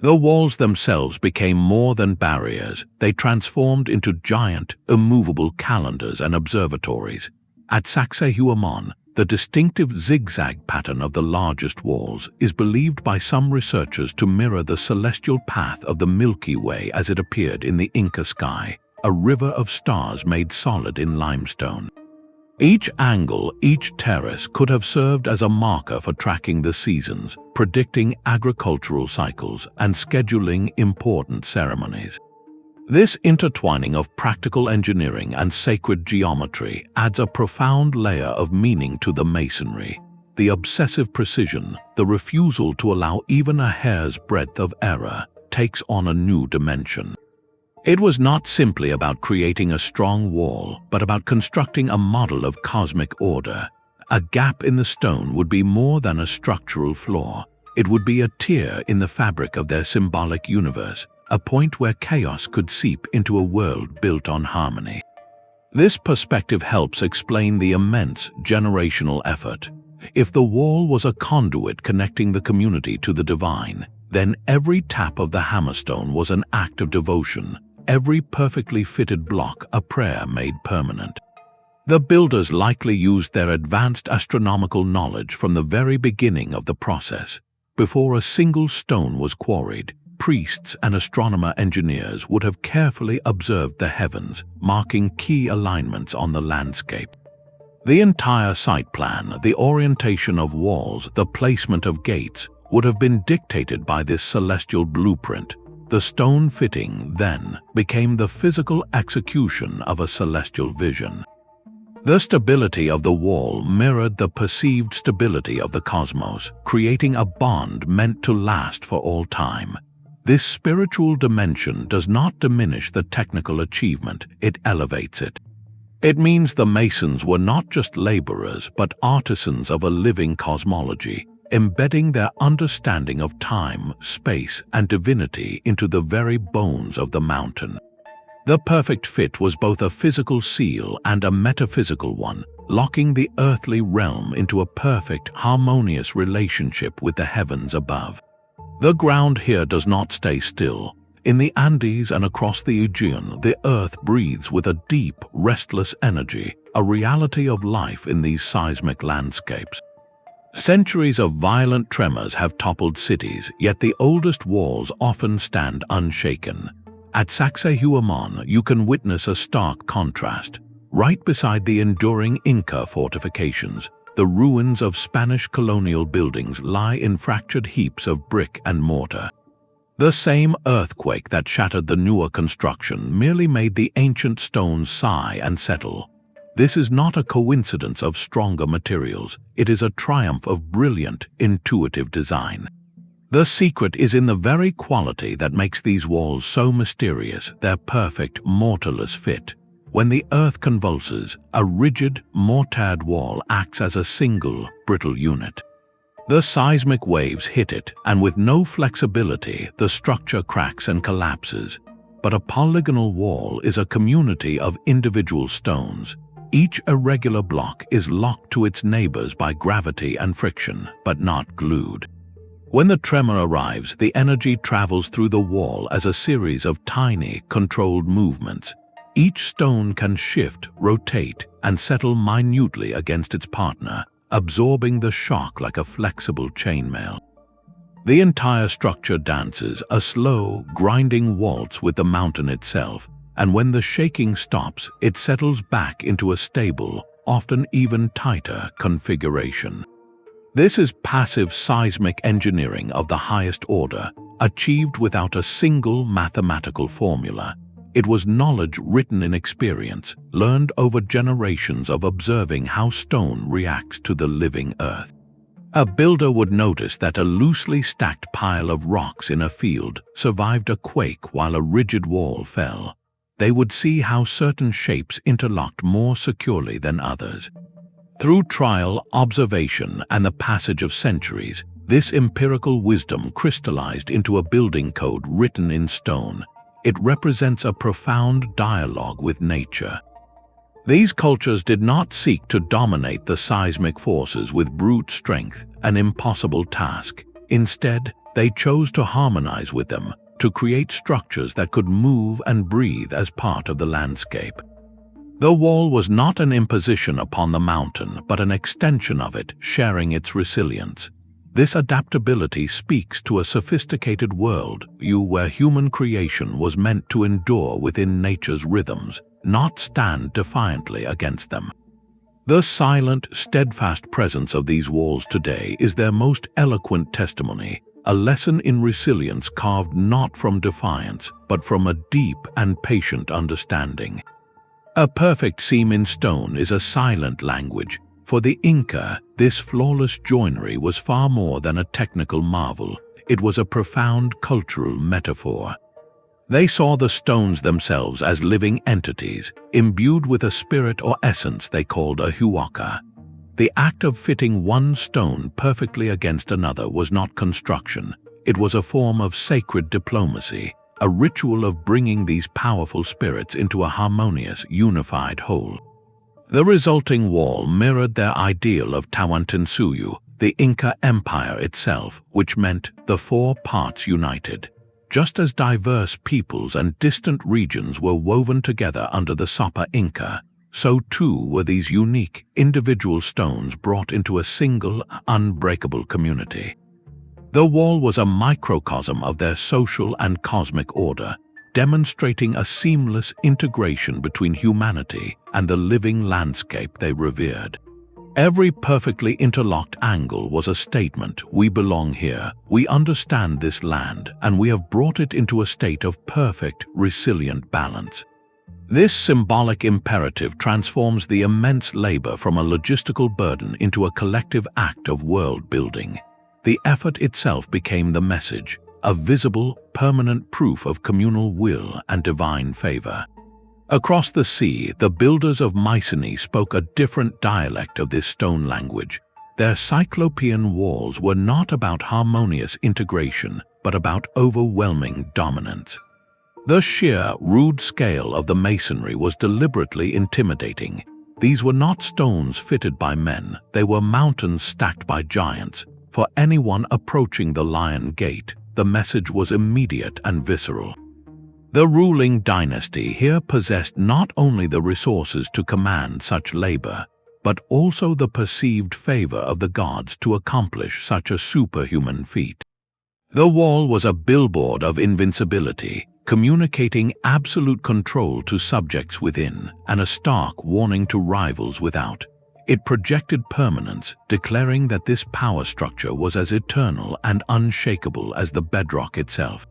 The walls themselves became more than barriers. They transformed into giant, immovable calendars and observatories. At Sacsayhuaman, the distinctive zigzag pattern of the largest walls is believed by some researchers to mirror the celestial path of the Milky Way as it appeared in the Inca sky, a river of stars made solid in limestone. Each angle, each terrace could have served as a marker for tracking the seasons, predicting agricultural cycles, and scheduling important ceremonies. This intertwining of practical engineering and sacred geometry adds a profound layer of meaning to the masonry. The obsessive precision, the refusal to allow even a hair's breadth of error, takes on a new dimension. It was not simply about creating a strong wall, but about constructing a model of cosmic order. A gap in the stone would be more than a structural flaw. It would be a tear in the fabric of their symbolic universe, a point where chaos could seep into a world built on harmony. This perspective helps explain the immense generational effort. If the wall was a conduit connecting the community to the divine, then every tap of the hammerstone was an act of devotion, every perfectly fitted block a prayer made permanent. The builders likely used their advanced astronomical knowledge from the very beginning of the process. Before a single stone was quarried, priests and astronomer engineers would have carefully observed the heavens, marking key alignments on the landscape. The entire site plan, the orientation of walls, the placement of gates, would have been dictated by this celestial blueprint. The stone fitting, then, became the physical execution of a celestial vision. The stability of the wall mirrored the perceived stability of the cosmos, creating a bond meant to last for all time. This spiritual dimension does not diminish the technical achievement, it elevates it. It means the masons were not just laborers, but artisans of a living cosmology, embedding their understanding of time, space, and divinity into the very bones of the mountain. The perfect fit was both a physical seal and a metaphysical one, locking the earthly realm into a perfect, harmonious relationship with the heavens above. The ground here does not stay still. In the Andes and across the Aegean, the earth breathes with a deep, restless energy, a reality of life in these seismic landscapes. Centuries of violent tremors have toppled cities, yet the oldest walls often stand unshaken. At Sacsayhuaman, you can witness a stark contrast. Right beside the enduring Inca fortifications, the ruins of Spanish colonial buildings lie in fractured heaps of brick and mortar. The same earthquake that shattered the newer construction merely made the ancient stones sigh and settle. This is not a coincidence of stronger materials, it is a triumph of brilliant, intuitive design. The secret is in the very quality that makes these walls so mysterious, their perfect, mortarless fit. When the earth convulses, a rigid, mortared wall acts as a single, brittle unit. The seismic waves hit it, and with no flexibility, the structure cracks and collapses. But a polygonal wall is a community of individual stones. Each irregular block is locked to its neighbors by gravity and friction, but not glued. When the tremor arrives, the energy travels through the wall as a series of tiny, controlled movements. Each stone can shift, rotate, and settle minutely against its partner, absorbing the shock like a flexible chainmail. The entire structure dances a slow, grinding waltz with the mountain itself, and when the shaking stops, it settles back into a stable, often even tighter configuration. This is passive seismic engineering of the highest order, achieved without a single mathematical formula. It was knowledge written in experience, learned over generations of observing how stone reacts to the living earth. A builder would notice that a loosely stacked pile of rocks in a field survived a quake while a rigid wall fell. They would see how certain shapes interlocked more securely than others. Through trial, observation, and the passage of centuries, this empirical wisdom crystallized into a building code written in stone. It represents a profound dialogue with nature. These cultures did not seek to dominate the seismic forces with brute strength, an impossible task. Instead, they chose to harmonize with them, to create structures that could move and breathe as part of the landscape. The wall was not an imposition upon the mountain, but an extension of it, sharing its resilience. This adaptability speaks to a sophisticated worldview where human creation was meant to endure within nature's rhythms, not stand defiantly against them. The silent, steadfast presence of these walls today is their most eloquent testimony, a lesson in resilience carved not from defiance, but from a deep and patient understanding. A perfect seam in stone is a silent language. For the Inca, this flawless joinery was far more than a technical marvel. It was a profound cultural metaphor. They saw the stones themselves as living entities, imbued with a spirit or essence they called a huaca. The act of fitting one stone perfectly against another was not construction. It was a form of sacred diplomacy, a ritual of bringing these powerful spirits into a harmonious, unified whole. The resulting wall mirrored their ideal of Tawantinsuyu, the Inca Empire itself, which meant the four parts united. Just as diverse peoples and distant regions were woven together under the Sapa Inca, so too were these unique, individual stones brought into a single, unbreakable community. The wall was a microcosm of their social and cosmic order, demonstrating a seamless integration between humanity and the living landscape they revered. Every perfectly interlocked angle was a statement: we belong here, we understand this land, and we have brought it into a state of perfect, resilient balance. This symbolic imperative transforms the immense labor from a logistical burden into a collective act of world-building. The effort itself became the message, a visible, permanent proof of communal will and divine favor. Across the sea, the builders of Mycenae spoke a different dialect of this stone language. Their Cyclopean walls were not about harmonious integration, but about overwhelming dominance. The sheer, rude scale of the masonry was deliberately intimidating. These were not stones fitted by men, they were mountains stacked by giants. For anyone approaching the Lion Gate, the message was immediate and visceral. The ruling dynasty here possessed not only the resources to command such labor, but also the perceived favor of the gods to accomplish such a superhuman feat. The wall was a billboard of invincibility, communicating absolute control to subjects within and a stark warning to rivals without. It projected permanence, declaring that this power structure was as eternal and unshakable as the bedrock itself.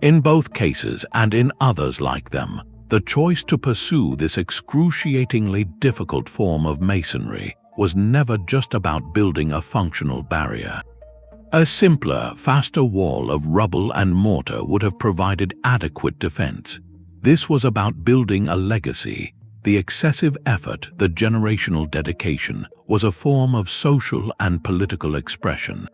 In both cases, and in others like them, the choice to pursue this excruciatingly difficult form of masonry was never just about building a functional barrier. A simpler, faster wall of rubble and mortar would have provided adequate defense. This was about building a legacy. The excessive effort, the generational dedication, was a form of social and political expression.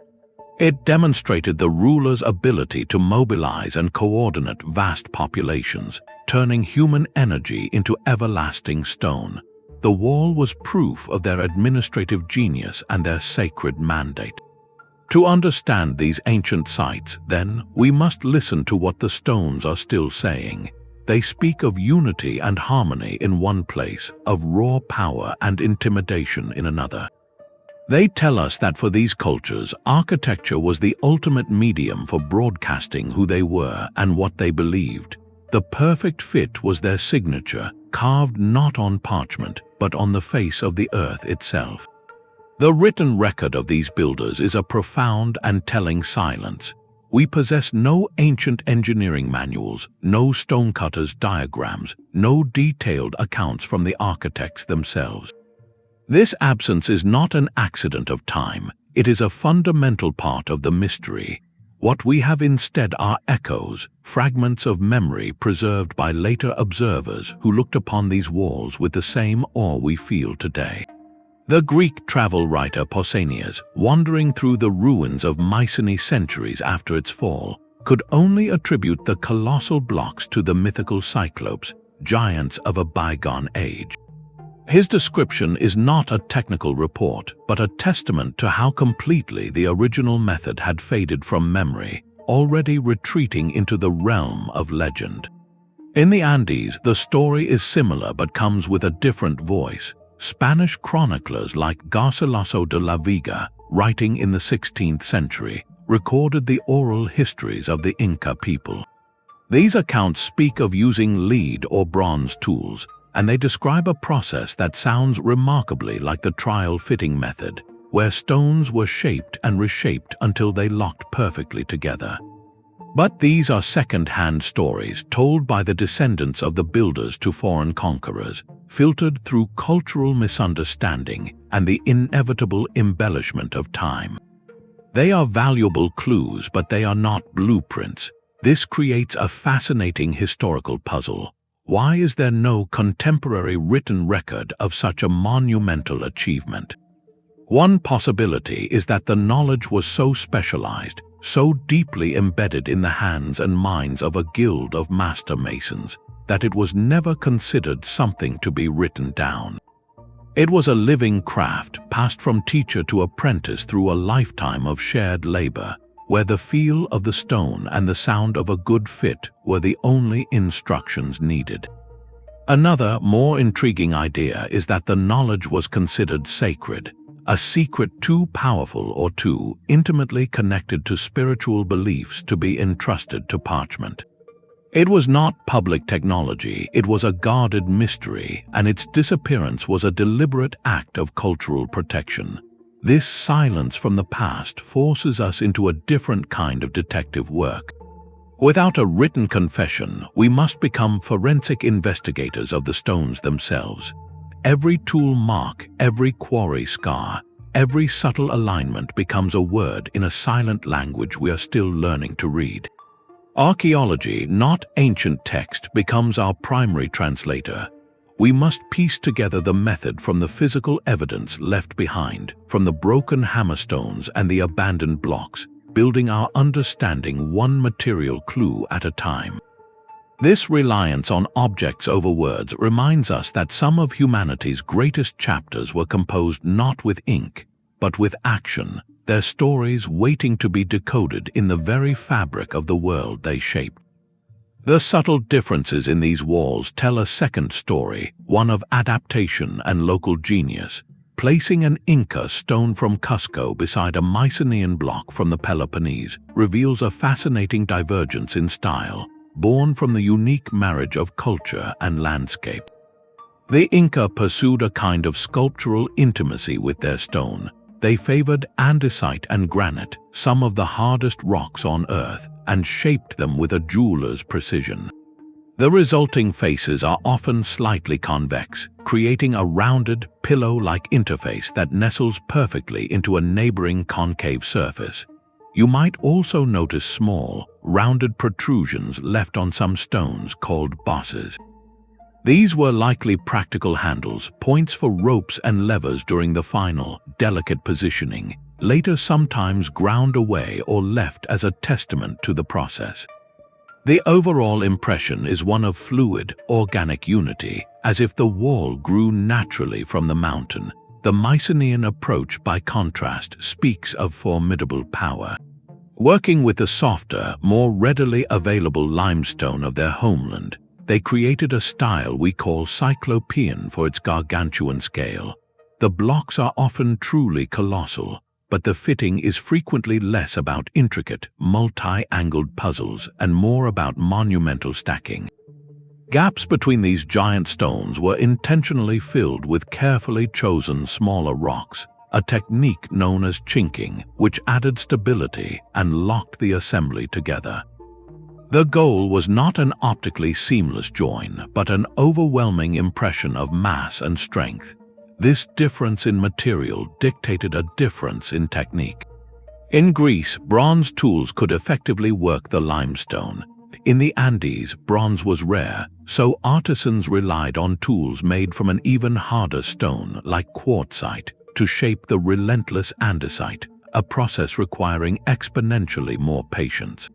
It demonstrated the ruler's ability to mobilize and coordinate vast populations, turning human energy into everlasting stone. The wall was proof of their administrative genius and their sacred mandate. To understand these ancient sites, then, we must listen to what the stones are still saying. They speak of unity and harmony in one place, of raw power and intimidation in another. They tell us that for these cultures, architecture was the ultimate medium for broadcasting who they were and what they believed. The perfect fit was their signature, carved not on parchment, but on the face of the earth itself. The written record of these builders is a profound and telling silence. We possess no ancient engineering manuals, no stonecutters' diagrams, no detailed accounts from the architects themselves. This absence is not an accident of time, it is a fundamental part of the mystery. What we have instead are echoes, fragments of memory preserved by later observers who looked upon these walls with the same awe we feel today. The Greek travel writer Pausanias, wandering through the ruins of Mycenae centuries after its fall, could only attribute the colossal blocks to the mythical Cyclopes, giants of a bygone age. His description is not a technical report, but a testament to how completely the original method had faded from memory, already retreating into the realm of legend. In the Andes, the story is similar but comes with a different voice. Spanish chroniclers like Garcilaso de la Vega, writing in the 16th century, recorded the oral histories of the Inca people. These accounts speak of using lead or bronze tools, and they describe a process that sounds remarkably like the trial fitting method, where stones were shaped and reshaped until they locked perfectly together. But these are second-hand stories told by the descendants of the builders to foreign conquerors, filtered through cultural misunderstanding and the inevitable embellishment of time. They are valuable clues, but they are not blueprints. This creates a fascinating historical puzzle. Why is there no contemporary written record of such a monumental achievement? One possibility is that the knowledge was so specialized, so deeply embedded in the hands and minds of a guild of master masons, that it was never considered something to be written down. It was a living craft, passed from teacher to apprentice through a lifetime of shared labor, where the feel of the stone and the sound of a good fit were the only instructions needed. Another, more intriguing idea is that the knowledge was considered sacred, a secret too powerful or too intimately connected to spiritual beliefs to be entrusted to parchment. It was not public technology, it was a guarded mystery, and its disappearance was a deliberate act of cultural protection. This silence from the past forces us into a different kind of detective work. Without a written confession, we must become forensic investigators of the stones themselves. Every tool mark, every quarry scar, every subtle alignment becomes a word in a silent language we are still learning to read. Archaeology, not ancient text, becomes our primary translator. We must piece together the method from the physical evidence left behind, from the broken hammerstones and the abandoned blocks, building our understanding one material clue at a time. This reliance on objects over words reminds us that some of humanity's greatest chapters were composed not with ink, but with action, their stories waiting to be decoded in the very fabric of the world they shaped. The subtle differences in these walls tell a second story, one of adaptation and local genius. Placing an Inca stone from Cusco beside a Mycenaean block from the Peloponnese reveals a fascinating divergence in style, born from the unique marriage of culture and landscape. The Inca pursued a kind of sculptural intimacy with their stone. They favored andesite and granite, some of the hardest rocks on Earth, and shaped them with a jeweler's precision. The resulting faces are often slightly convex, creating a rounded, pillow-like interface that nestles perfectly into a neighboring concave surface. You might also notice small, rounded protrusions left on some stones called bosses. These were likely practical handles, points for ropes and levers during the final, delicate positioning, later sometimes ground away or left as a testament to the process. The overall impression is one of fluid, organic unity, as if the wall grew naturally from the mountain. The Mycenaean approach, by contrast, speaks of formidable power. Working with the softer, more readily available limestone of their homeland, they created a style we call Cyclopean for its gargantuan scale. The blocks are often truly colossal, but the fitting is frequently less about intricate, multi-angled puzzles and more about monumental stacking. Gaps between these giant stones were intentionally filled with carefully chosen smaller rocks, a technique known as chinking, which added stability and locked the assembly together. The goal was not an optically seamless join, but an overwhelming impression of mass and strength. This difference in material dictated a difference in technique. In Greece, bronze tools could effectively work the limestone. In the Andes, bronze was rare, so artisans relied on tools made from an even harder stone, like quartzite, to shape the relentless andesite, a process requiring exponentially more patience.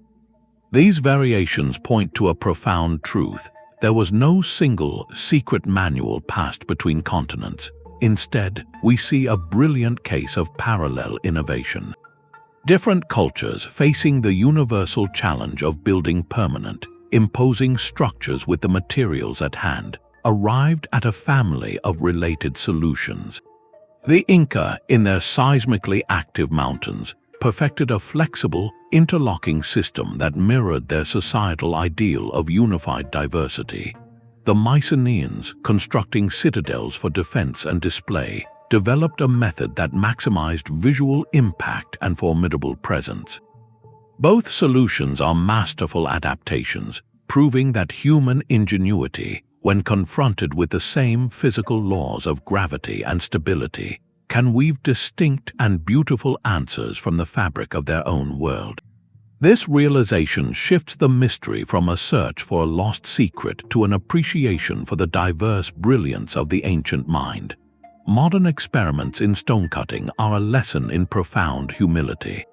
These variations point to a profound truth. There was no single, secret manual passed between continents. Instead, we see a brilliant case of parallel innovation. Different cultures facing the universal challenge of building permanent, imposing structures with the materials at hand, arrived at a family of related solutions. The Inca, in their seismically active mountains, perfected a flexible, interlocking system that mirrored their societal ideal of unified diversity. the Mycenaeans, constructing citadels for defense and display, developed a method that maximized visual impact and formidable presence. Both solutions are masterful adaptations, proving that human ingenuity, when confronted with the same physical laws of gravity and stability, can weave distinct and beautiful answers from the fabric of their own world. This realization shifts the mystery from a search for a lost secret to an appreciation for the diverse brilliance of the ancient mind. Modern experiments in stonecutting are a lesson in profound humility.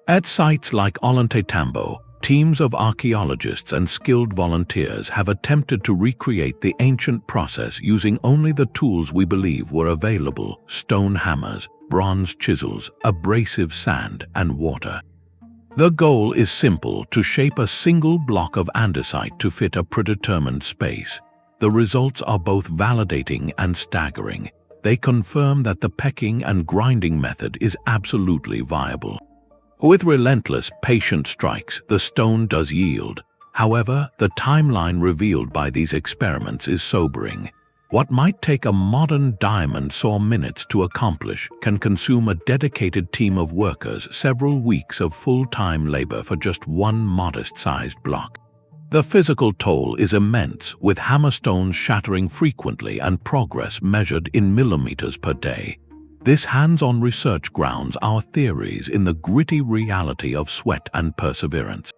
At sites like Ollantaytambo, teams of archaeologists and skilled volunteers have attempted to recreate the ancient process using only the tools we believe were available: stone hammers, bronze chisels, abrasive sand, and water. The goal is simple: to shape a single block of andesite to fit a predetermined space. The results are both validating and staggering. They confirm that the pecking and grinding method is absolutely viable. With relentless, patient strikes, the stone does yield. However, the timeline revealed by these experiments is sobering. What might take a modern diamond saw minutes to accomplish can consume a dedicated team of workers several weeks of full-time labor for just one modest-sized block. The physical toll is immense, with hammerstones shattering frequently and progress measured in millimeters per day. This hands-on research grounds our theories in the gritty reality of sweat and perseverance.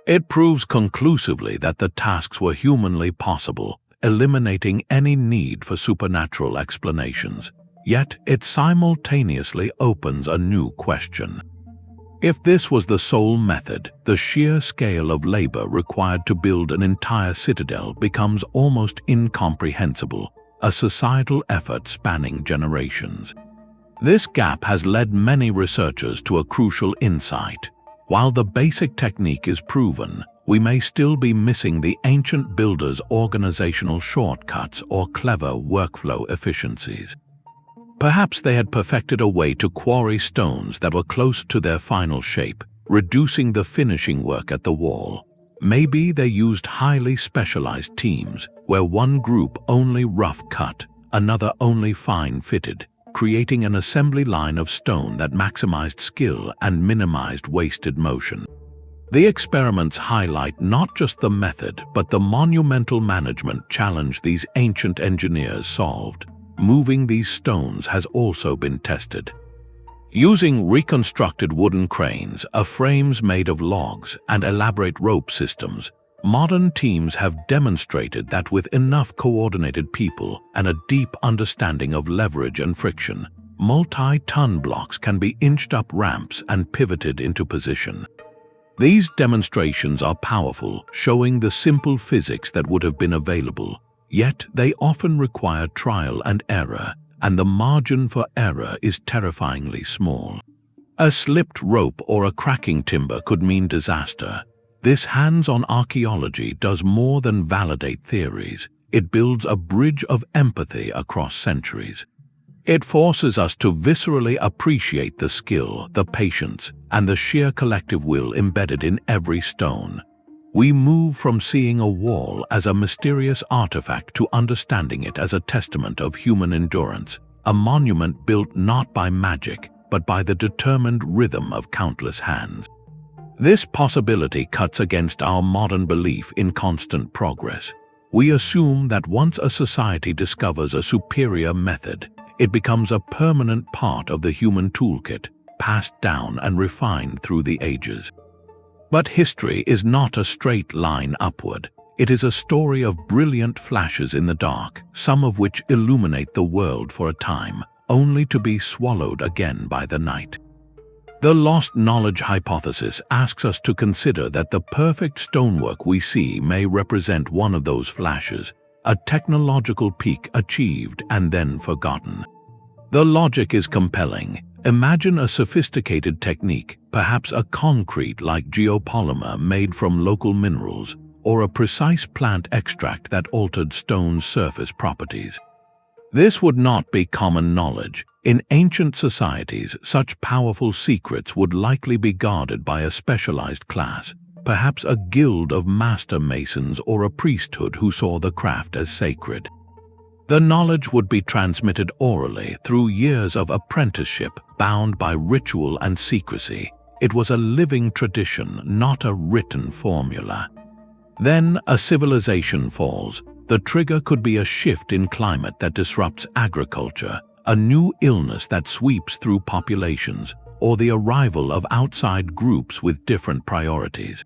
It proves conclusively that the tasks were humanly possible, eliminating any need for supernatural explanations. Yet it simultaneously opens a new question. If this was the sole method, the sheer scale of labor required to build an entire citadel becomes almost incomprehensible, a societal effort spanning generations. This gap has led many researchers to a crucial insight. While the basic technique is proven, we may still be missing the ancient builders' organizational shortcuts or clever workflow efficiencies. Perhaps they had perfected a way to quarry stones that were close to their final shape, reducing the finishing work at the wall. Maybe they used highly specialized teams, where one group only rough cut, another only fine fitted, creating an assembly line of stone that maximized skill and minimized wasted motion. The experiments highlight not just the method, but the monumental management challenge these ancient engineers solved. Moving these stones has also been tested. Using reconstructed wooden cranes, frames made of logs, and elaborate rope systems, modern teams have demonstrated that with enough coordinated people and a deep understanding of leverage and friction, multi-ton blocks can be inched up ramps and pivoted into position. These demonstrations are powerful, showing the simple physics that would have been available, yet they often require trial and error, and the margin for error is terrifyingly small. A slipped rope or a cracking timber could mean disaster. This hands-on archaeology does more than validate theories. It builds a bridge of empathy across centuries. It forces us to viscerally appreciate the skill, the patience, and the sheer collective will embedded in every stone. We move from seeing a wall as a mysterious artifact to understanding it as a testament of human endurance, a monument built not by magic, but by the determined rhythm of countless hands. This possibility cuts against our modern belief in constant progress. We assume that once a society discovers a superior method, it becomes a permanent part of the human toolkit, passed down and refined through the ages. But history is not a straight line upward. It is a story of brilliant flashes in the dark, some of which illuminate the world for a time, only to be swallowed again by the night. The lost knowledge hypothesis asks us to consider that the perfect stonework we see may represent one of those flashes, a technological peak achieved and then forgotten. The logic is compelling. Imagine a sophisticated technique, perhaps a concrete like geopolymer made from local minerals, or a precise plant extract that altered stone's surface properties. This would not be common knowledge. In ancient societies, such powerful secrets would likely be guarded by a specialized class, perhaps a guild of master masons or a priesthood who saw the craft as sacred. The knowledge would be transmitted orally through years of apprenticeship bound by ritual and secrecy. It was a living tradition, not a written formula. Then a civilization falls. The trigger could be a shift in climate that disrupts agriculture, a new illness that sweeps through populations, or the arrival of outside groups with different priorities.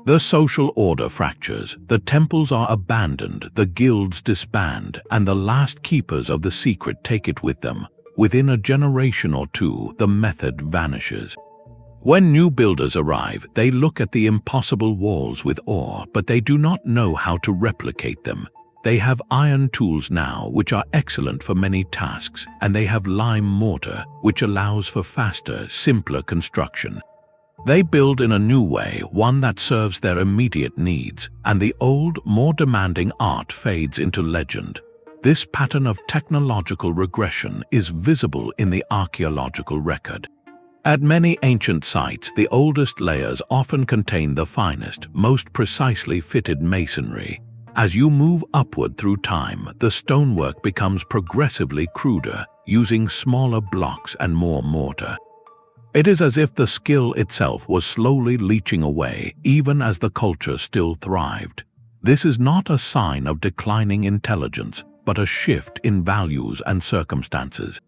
The social order fractures, the temples are abandoned, the guilds disband, and the last keepers of the secret take it with them. Within a generation or two, the method vanishes. When new builders arrive, they look at the impossible walls with awe, but they do not know how to replicate them. They have iron tools now, which are excellent for many tasks, and they have lime mortar, which allows for faster, simpler construction. They build in a new way, one that serves their immediate needs, and the old, more demanding art fades into legend. This pattern of technological regression is visible in the archaeological record. At many ancient sites, the oldest layers often contain the finest, most precisely fitted masonry. As you move upward through time, the stonework becomes progressively cruder, using smaller blocks and more mortar. It is as if the skill itself was slowly leaching away, even as the culture still thrived. This is not a sign of declining intelligence, but a shift in values and circumstances.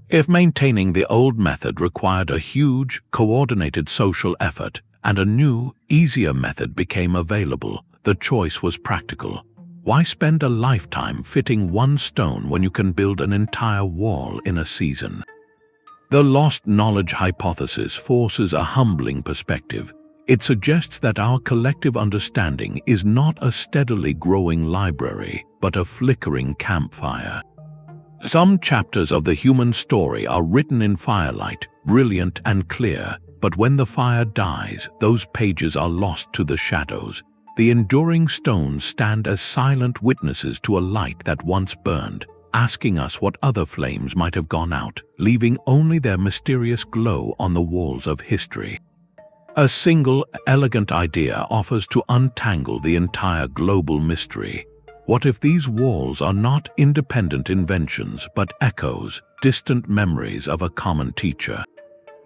If maintaining the old method required a huge, coordinated social effort, and a new, easier method became available, the choice was practical. Why spend a lifetime fitting one stone when you can build an entire wall in a season? The lost knowledge hypothesis forces a humbling perspective. It suggests that our collective understanding is not a steadily growing library, but a flickering campfire. Some chapters of the human story are written in firelight, brilliant and clear, but when the fire dies, those pages are lost to the shadows. The enduring stones stand as silent witnesses to a light that once burned, asking us what other flames might have gone out, leaving only their mysterious glow on the walls of history. A single, elegant idea offers to untangle the entire global mystery. What if these walls are not independent inventions, but echoes, distant memories of a common teacher?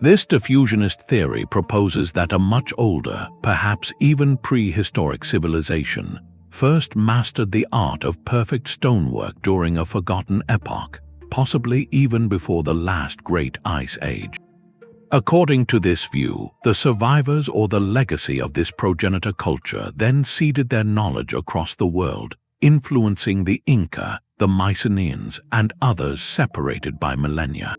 This diffusionist theory proposes that a much older, perhaps even prehistoric civilization, first mastered the art of perfect stonework during a forgotten epoch, possibly even before the last great ice age. According to this view, the survivors or the legacy of this progenitor culture then seeded their knowledge across the world, influencing the Inca, the Mycenaeans, and others separated by millennia.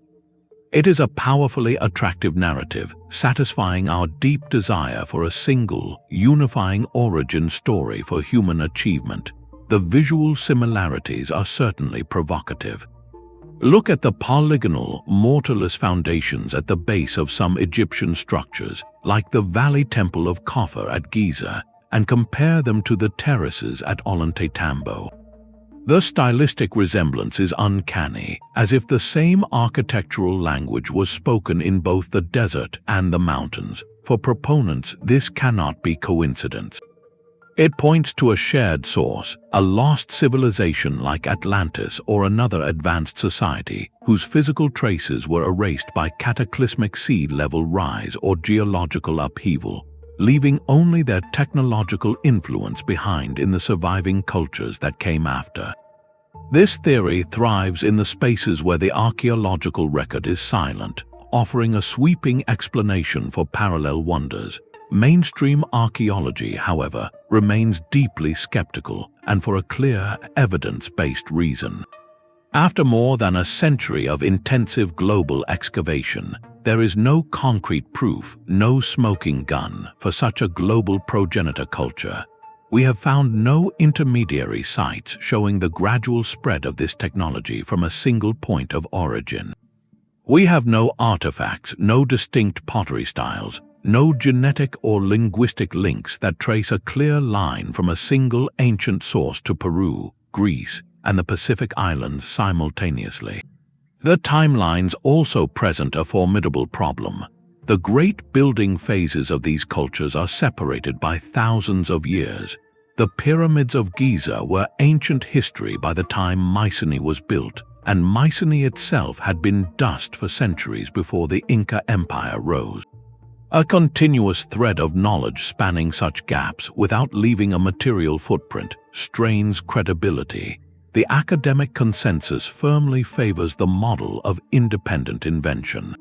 It is a powerfully attractive narrative, satisfying our deep desire for a single, unifying origin story for human achievement. The visual similarities are certainly provocative. Look at the polygonal, mortarless foundations at the base of some Egyptian structures, like the Valley Temple of Khafre at Giza, and compare them to the terraces at Ollantaytambo. The stylistic resemblance is uncanny, as if the same architectural language was spoken in both the desert and the mountains. For proponents, this cannot be coincidence. It points to a shared source, a lost civilization like Atlantis or another advanced society, whose physical traces were erased by cataclysmic sea level rise or geological upheaval, leaving only their technological influence behind in the surviving cultures that came after. This theory thrives in the spaces where the archaeological record is silent, offering a sweeping explanation for parallel wonders. Mainstream archaeology, however, remains deeply skeptical, and for a clear, evidence-based reason. After more than a century of intensive global excavation, there is no concrete proof, no smoking gun for such a global progenitor culture. We have found no intermediary sites showing the gradual spread of this technology from a single point of origin. We have no artifacts, no distinct pottery styles, no genetic or linguistic links that trace a clear line from a single ancient source to Peru, Greece, and the Pacific Islands simultaneously. The timelines also present a formidable problem. The great building phases of these cultures are separated by thousands of years. The pyramids of Giza were ancient history by the time Mycenae was built, and Mycenae itself had been dust for centuries before the Inca Empire rose. A continuous thread of knowledge spanning such gaps without leaving a material footprint strains credibility. The academic consensus firmly favors the model of independent invention.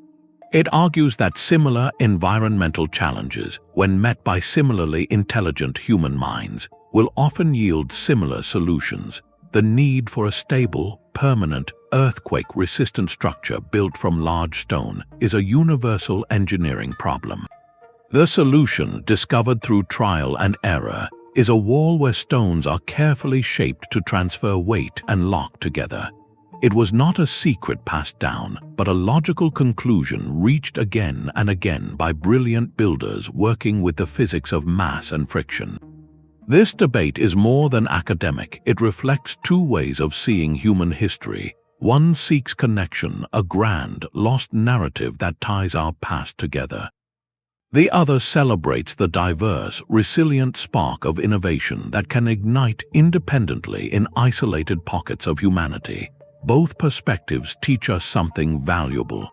It argues that similar environmental challenges, when met by similarly intelligent human minds, will often yield similar solutions. The need for a stable, permanent, earthquake-resistant structure built from large stone is a universal engineering problem. The solution, discovered through trial and error, is a wall where stones are carefully shaped to transfer weight and lock together. It was not a secret passed down, but a logical conclusion reached again and again by brilliant builders working with the physics of mass and friction. This debate is more than academic. It reflects two ways of seeing human history. One seeks connection, a grand, lost narrative that ties our past together. The other celebrates the diverse, resilient spark of innovation that can ignite independently in isolated pockets of humanity. Both perspectives teach us something valuable.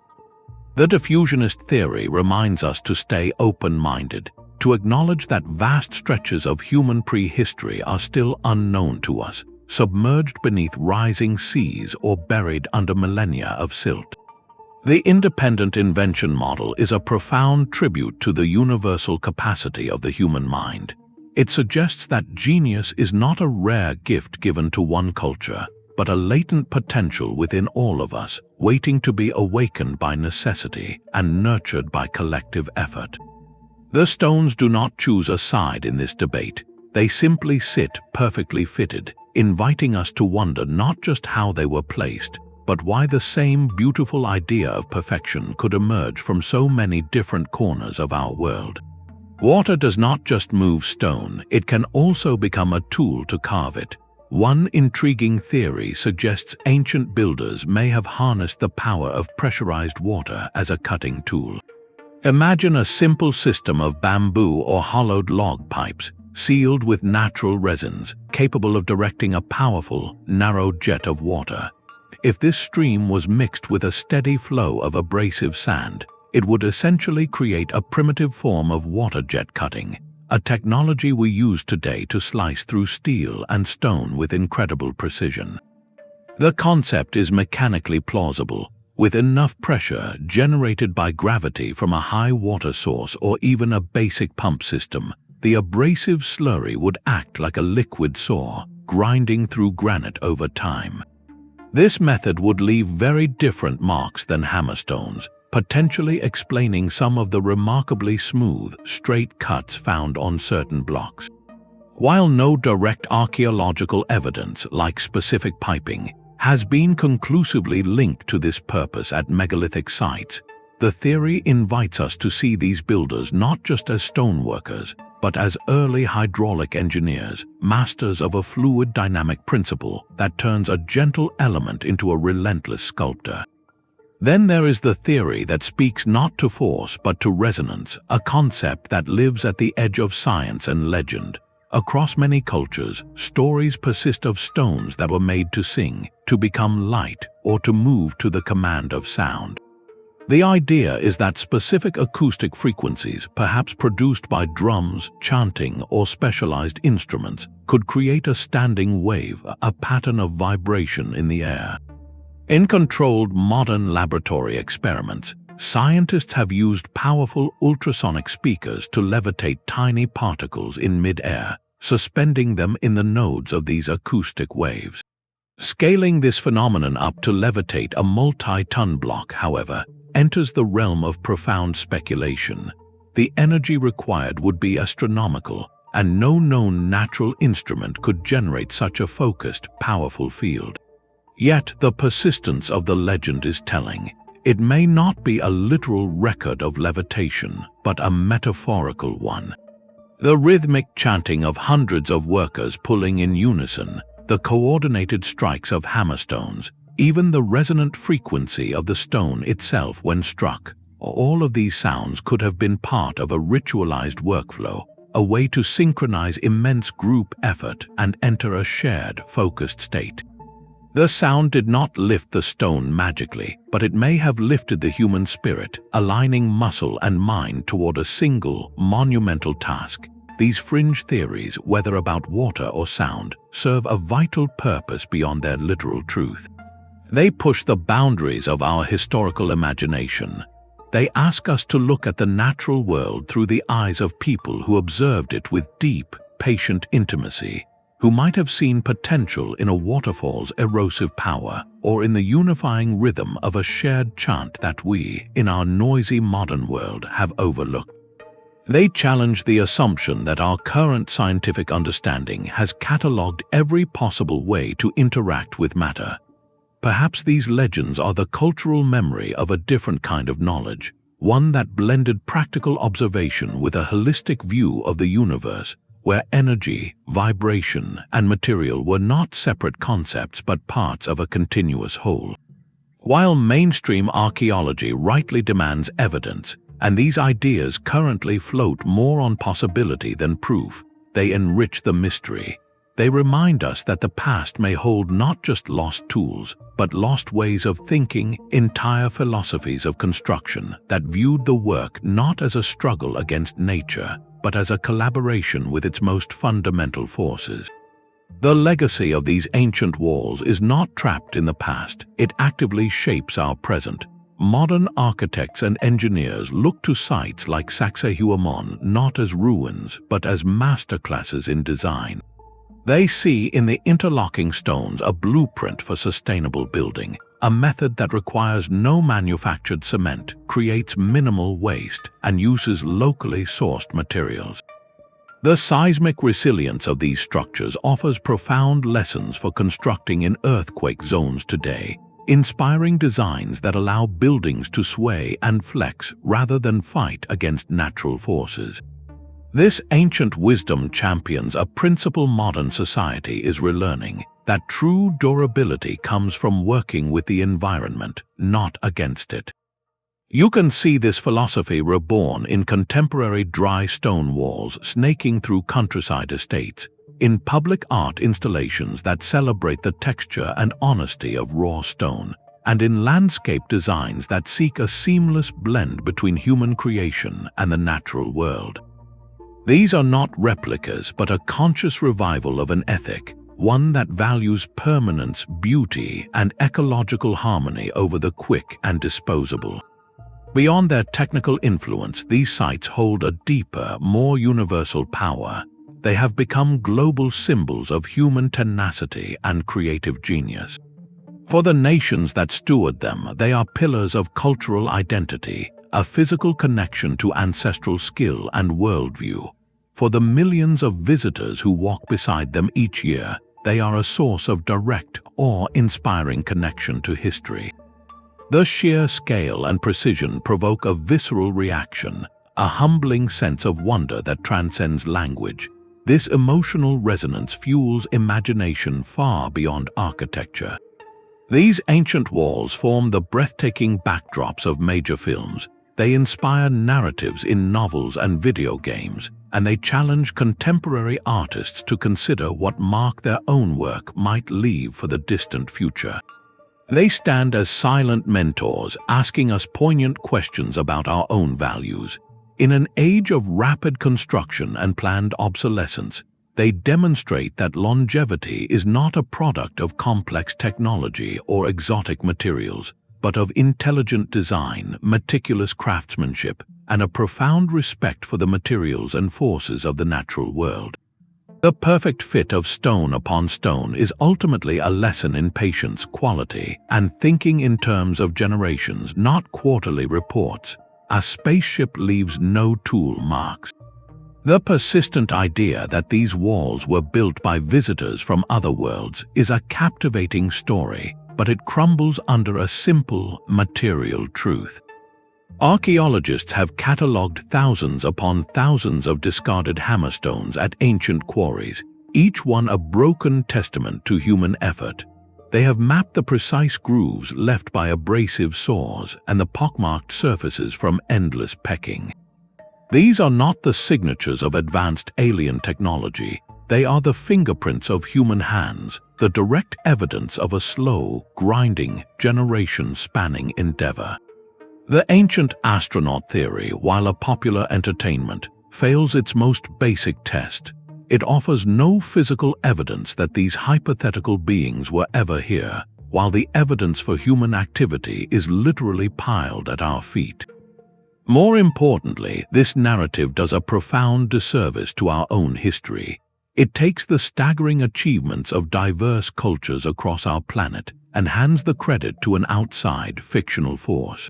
The diffusionist theory reminds us to stay open-minded, to acknowledge that vast stretches of human prehistory are still unknown to us, submerged beneath rising seas or buried under millennia of silt. The independent invention model is a profound tribute to the universal capacity of the human mind. It suggests that genius is not a rare gift given to one culture, but a latent potential within all of us, waiting to be awakened by necessity and nurtured by collective effort. The stones do not choose a side in this debate. They simply sit perfectly fitted, inviting us to wonder not just how they were placed, but why the same beautiful idea of perfection could emerge from so many different corners of our world. Water does not just move stone, it can also become a tool to carve it. One intriguing theory suggests ancient builders may have harnessed the power of pressurized water as a cutting tool. Imagine a simple system of bamboo or hollowed log pipes, sealed with natural resins, capable of directing a powerful, narrow jet of water. If this stream was mixed with a steady flow of abrasive sand, it would essentially create a primitive form of water jet cutting, a technology we use today to slice through steel and stone with incredible precision. The concept is mechanically plausible. With enough pressure generated by gravity from a high water source or even a basic pump system, the abrasive slurry would act like a liquid saw, grinding through granite over time. This method would leave very different marks than hammerstones, potentially explaining some of the remarkably smooth, straight cuts found on certain blocks. While no direct archaeological evidence, like specific piping, has been conclusively linked to this purpose at megalithic sites, the theory invites us to see these builders not just as stoneworkers, but as early hydraulic engineers, masters of a fluid dynamic principle that turns a gentle element into a relentless sculptor. Then there is the theory that speaks not to force but to resonance, a concept that lives at the edge of science and legend. Across many cultures, stories persist of stones that were made to sing, to become light, or to move to the command of sound. The idea is that specific acoustic frequencies, perhaps produced by drums, chanting, or specialized instruments, could create a standing wave, a pattern of vibration in the air. In controlled modern laboratory experiments, scientists have used powerful ultrasonic speakers to levitate tiny particles in mid-air, suspending them in the nodes of these acoustic waves. Scaling this phenomenon up to levitate a multi-ton block, however, enters the realm of profound speculation. The energy required would be astronomical, and no known natural instrument could generate such a focused, powerful field. Yet the persistence of the legend is telling. It may not be a literal record of levitation, but a metaphorical one. The rhythmic chanting of hundreds of workers pulling in unison, the coordinated strikes of hammerstones, even the resonant frequency of the stone itself when struck, All of these sounds could have been part of a ritualized workflow, a way to synchronize immense group effort and enter a shared, focused state. The sound did not lift the stone magically, but it may have lifted the human spirit, aligning muscle and mind toward a single, monumental task. These fringe theories, whether about water or sound, serve a vital purpose beyond their literal truth. They push the boundaries of our historical imagination. They ask us to look at the natural world through the eyes of people who observed it with deep, patient intimacy, who might have seen potential in a waterfall's erosive power or in the unifying rhythm of a shared chant that we, in our noisy modern world, have overlooked. They challenge the assumption that our current scientific understanding has catalogued every possible way to interact with matter. Perhaps these legends are the cultural memory of a different kind of knowledge, one that blended practical observation with a holistic view of the universe, where energy, vibration, and material were not separate concepts but parts of a continuous whole. While mainstream archaeology rightly demands evidence, and these ideas currently float more on possibility than proof, they enrich the mystery. They remind us that the past may hold not just lost tools, but lost ways of thinking, entire philosophies of construction that viewed the work not as a struggle against nature, but as a collaboration with its most fundamental forces. The legacy of these ancient walls is not trapped in the past, it actively shapes our present. Modern architects and engineers look to sites like Sacsayhuamán not as ruins, but as masterclasses in design. They see in the interlocking stones a blueprint for sustainable building, a method that requires no manufactured cement, creates minimal waste, and uses locally sourced materials. The seismic resilience of these structures offers profound lessons for constructing in earthquake zones today, inspiring designs that allow buildings to sway and flex rather than fight against natural forces. This ancient wisdom champions a principle modern society is relearning, that true durability comes from working with the environment, not against it. You can see this philosophy reborn in contemporary dry stone walls snaking through countryside estates, in public art installations that celebrate the texture and honesty of raw stone, and in landscape designs that seek a seamless blend between human creation and the natural world. These are not replicas, but a conscious revival of an ethic, one that values permanence, beauty, and ecological harmony over the quick and disposable. Beyond their technical influence, these sites hold a deeper, more universal power. They have become global symbols of human tenacity and creative genius. For the nations that steward them, they are pillars of cultural identity, a physical connection to ancestral skill and worldview. For the millions of visitors who walk beside them each year, they are a source of direct, awe-inspiring connection to history. The sheer scale and precision provoke a visceral reaction, a humbling sense of wonder that transcends language. This emotional resonance fuels imagination far beyond architecture. These ancient walls form the breathtaking backdrops of major films. They inspire narratives in novels and video games, and they challenge contemporary artists to consider what mark their own work might leave for the distant future. They stand as silent mentors, asking us poignant questions about our own values. In an age of rapid construction and planned obsolescence, they demonstrate that longevity is not a product of complex technology or exotic materials, but of intelligent design, meticulous craftsmanship, and a profound respect for the materials and forces of the natural world. The perfect fit of stone upon stone is ultimately a lesson in patience, quality, and thinking in terms of generations, not quarterly reports. A spaceship leaves no tool marks. The persistent idea that these walls were built by visitors from other worlds is a captivating story, but it crumbles under a simple, material truth. Archaeologists have catalogued thousands upon thousands of discarded hammerstones at ancient quarries, each one a broken testament to human effort. They have mapped the precise grooves left by abrasive saws and the pockmarked surfaces from endless pecking. These are not the signatures of advanced alien technology. They are the fingerprints of human hands, the direct evidence of a slow, grinding, generation-spanning endeavor. The ancient astronaut theory, while a popular entertainment, fails its most basic test. It offers no physical evidence that these hypothetical beings were ever here, while the evidence for human activity is literally piled at our feet. More importantly, this narrative does a profound disservice to our own history. It takes the staggering achievements of diverse cultures across our planet and hands the credit to an outside, fictional force.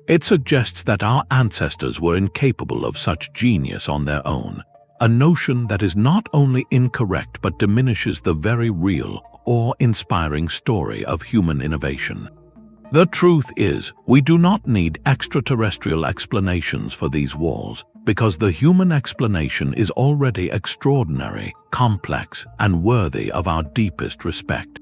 It suggests that our ancestors were incapable of such genius on their own, a notion that is not only incorrect but diminishes the very real, awe-inspiring story of human innovation. The truth is, we do not need extraterrestrial explanations for these walls, because the human explanation is already extraordinary, complex, and worthy of our deepest respect.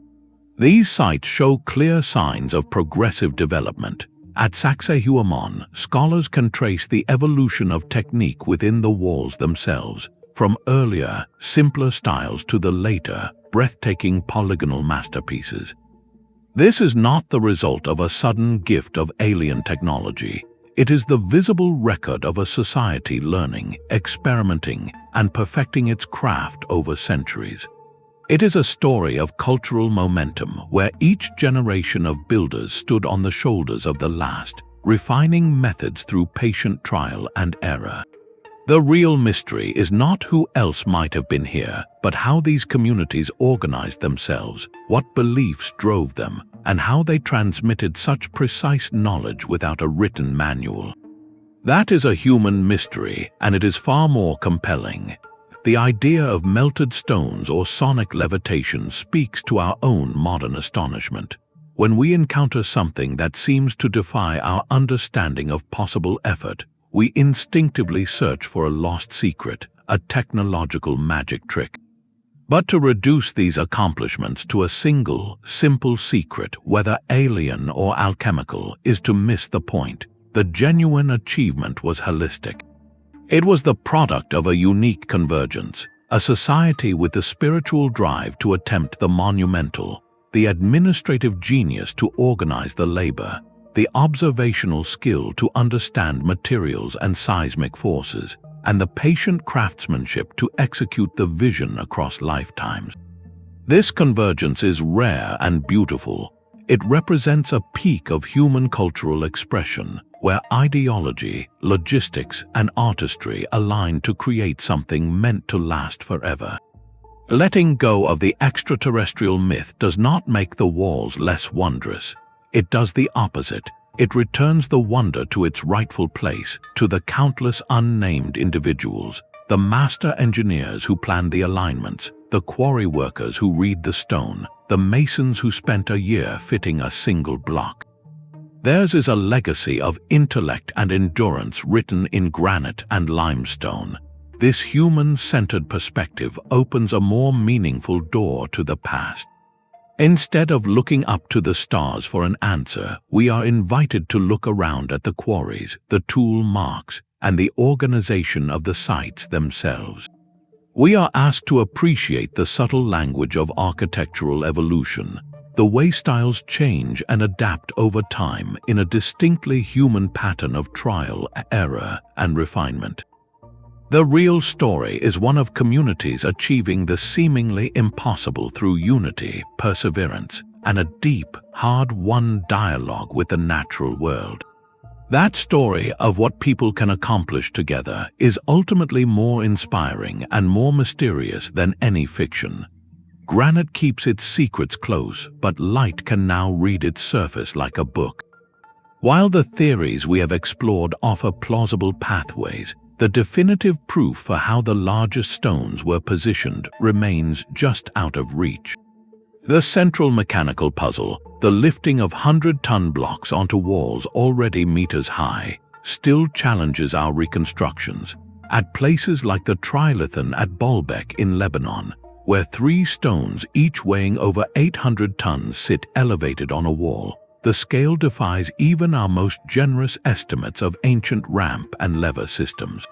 These sites show clear signs of progressive development. At Sacsayhuaman, scholars can trace the evolution of technique within the walls themselves, from earlier, simpler styles to the later, breathtaking polygonal masterpieces. This is not the result of a sudden gift of alien technology. It is the visible record of a society learning, experimenting, and perfecting its craft over centuries. It is a story of cultural momentum where each generation of builders stood on the shoulders of the last, refining methods through patient trial and error. The real mystery is not who else might have been here, but how these communities organized themselves, what beliefs drove them, and how they transmitted such precise knowledge without a written manual. That is a human mystery, and it is far more compelling. The idea of melted stones or sonic levitation speaks to our own modern astonishment. When we encounter something that seems to defy our understanding of possible effort, we instinctively search for a lost secret, a technological magic trick. But to reduce these accomplishments to a single, simple secret, whether alien or alchemical, is to miss the point. The genuine achievement was holistic. It was the product of a unique convergence, a society with the spiritual drive to attempt the monumental, the administrative genius to organize the labor, the observational skill to understand materials and seismic forces, and the patient craftsmanship to execute the vision across lifetimes. This convergence is rare and beautiful. It represents a peak of human cultural expression, where ideology, logistics, and artistry align to create something meant to last forever. Letting go of the extraterrestrial myth does not make the walls less wondrous. It does the opposite. It returns the wonder to its rightful place, to the countless unnamed individuals, the master engineers who planned the alignments, the quarry workers who read the stone, the masons who spent a year fitting a single block. Theirs is a legacy of intellect and endurance written in granite and limestone. This human-centered perspective opens a more meaningful door to the past. Instead of looking up to the stars for an answer, we are invited to look around at the quarries, the tool marks, and the organization of the sites themselves. We are asked to appreciate the subtle language of architectural evolution, the way styles change and adapt over time in a distinctly human pattern of trial, error, and refinement. The real story is one of communities achieving the seemingly impossible through unity, perseverance, and a deep, hard-won dialogue with the natural world. That story of what people can accomplish together is ultimately more inspiring and more mysterious than any fiction. Granite keeps its secrets close, but light can now read its surface like a book. While the theories we have explored offer plausible pathways, the definitive proof for how the largest stones were positioned remains just out of reach. The central mechanical puzzle, the lifting of 100-ton blocks onto walls already meters high, still challenges our reconstructions. At places like the Trilithon at Baalbek in Lebanon, where 3 stones, each weighing over 800 tons, sit elevated on a wall. The scale defies even our most generous estimates of ancient ramp and lever systems.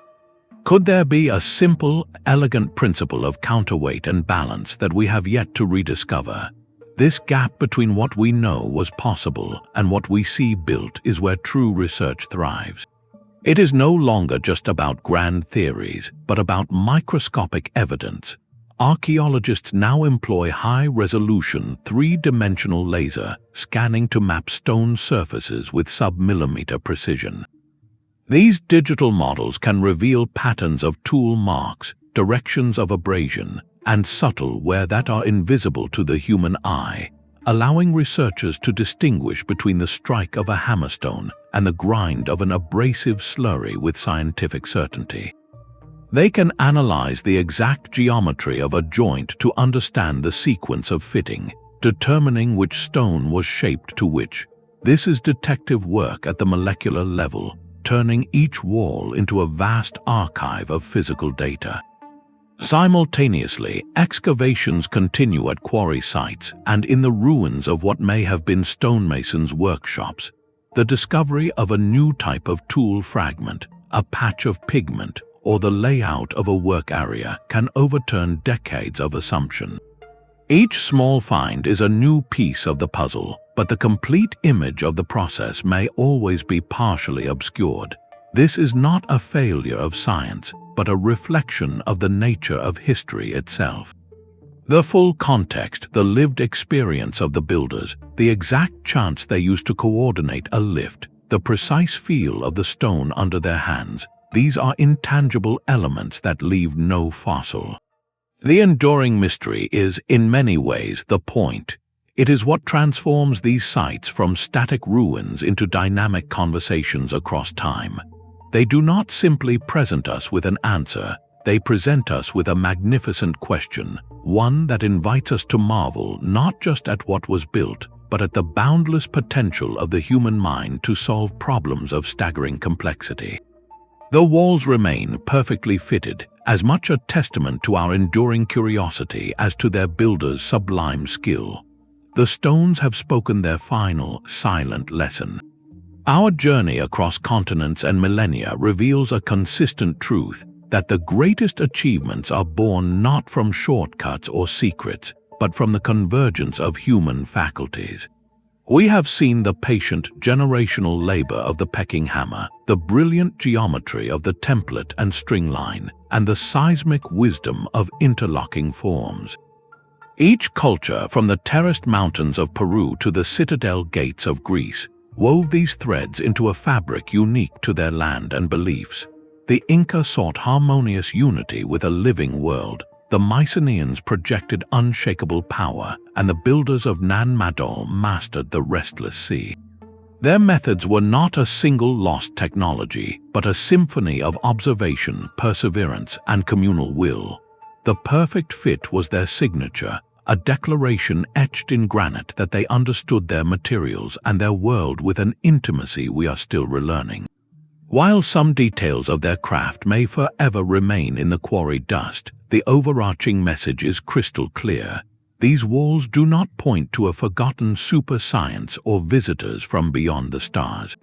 Could there be a simple, elegant principle of counterweight and balance that we have yet to rediscover? This gap between what we know was possible and what we see built is where true research thrives. It is no longer just about grand theories, but about microscopic evidence. Archaeologists now employ high-resolution, 3-dimensional laser scanning to map stone surfaces with sub-millimeter precision. These digital models can reveal patterns of tool marks, directions of abrasion, and subtle wear that are invisible to the human eye, allowing researchers to distinguish between the strike of a hammerstone and the grind of an abrasive slurry with scientific certainty. They can analyze the exact geometry of a joint to understand the sequence of fitting, determining which stone was shaped to which. This is detective work at the molecular level, turning each wall into a vast archive of physical data. Simultaneously, excavations continue at quarry sites and in the ruins of what may have been stonemasons' workshops. The discovery of a new type of tool fragment, a patch of pigment, or the layout of a work area can overturn decades of assumption. Each small find is a new piece of the puzzle, but the complete image of the process may always be partially obscured. This is not a failure of science, but a reflection of the nature of history itself. The full context, the lived experience of the builders, the exact chance they used to coordinate a lift, the precise feel of the stone under their hands, these are intangible elements that leave no fossil. The enduring mystery is, in many ways, the point. It is what transforms these sites from static ruins into dynamic conversations across time. They do not simply present us with an answer, they present us with a magnificent question, one that invites us to marvel not just at what was built, but at the boundless potential of the human mind to solve problems of staggering complexity. The walls remain perfectly fitted, as much a testament to our enduring curiosity as to their builders' sublime skill. The stones have spoken their final, silent lesson. Our journey across continents and millennia reveals a consistent truth that the greatest achievements are born not from shortcuts or secrets, but from the convergence of human faculties. We have seen the patient, generational labor of the pecking hammer, the brilliant geometry of the template and string line, and the seismic wisdom of interlocking forms. Each culture, from the terraced mountains of Peru to the citadel gates of Greece, wove these threads into a fabric unique to their land and beliefs. The Inca sought harmonious unity with a living world. The Mycenaeans projected unshakable power, and the builders of Nan Madol mastered the restless sea. Their methods were not a single lost technology, but a symphony of observation, perseverance, and communal will. The perfect fit was their signature, a declaration etched in granite that they understood their materials and their world with an intimacy we are still relearning. While some details of their craft may forever remain in the quarry dust, the overarching message is crystal clear. These walls do not point to a forgotten super science or visitors from beyond the stars.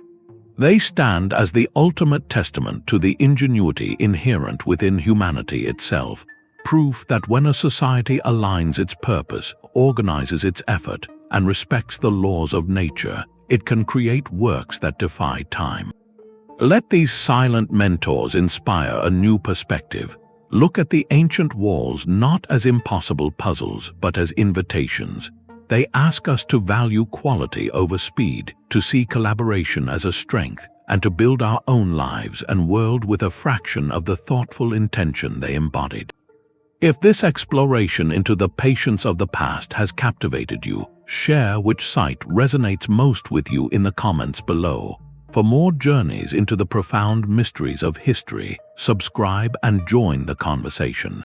They stand as the ultimate testament to the ingenuity inherent within humanity itself, proof that when a society aligns its purpose, organizes its effort, and respects the laws of nature, it can create works that defy time. Let these silent mentors inspire a new perspective. Look at the ancient walls not as impossible puzzles, but as invitations. They ask us to value quality over speed, to see collaboration as a strength, and to build our own lives and world with a fraction of the thoughtful intention they embodied. If this exploration into the patience of the past has captivated you, share which site resonates most with you in the comments below. For more journeys into the profound mysteries of history, subscribe and join the conversation.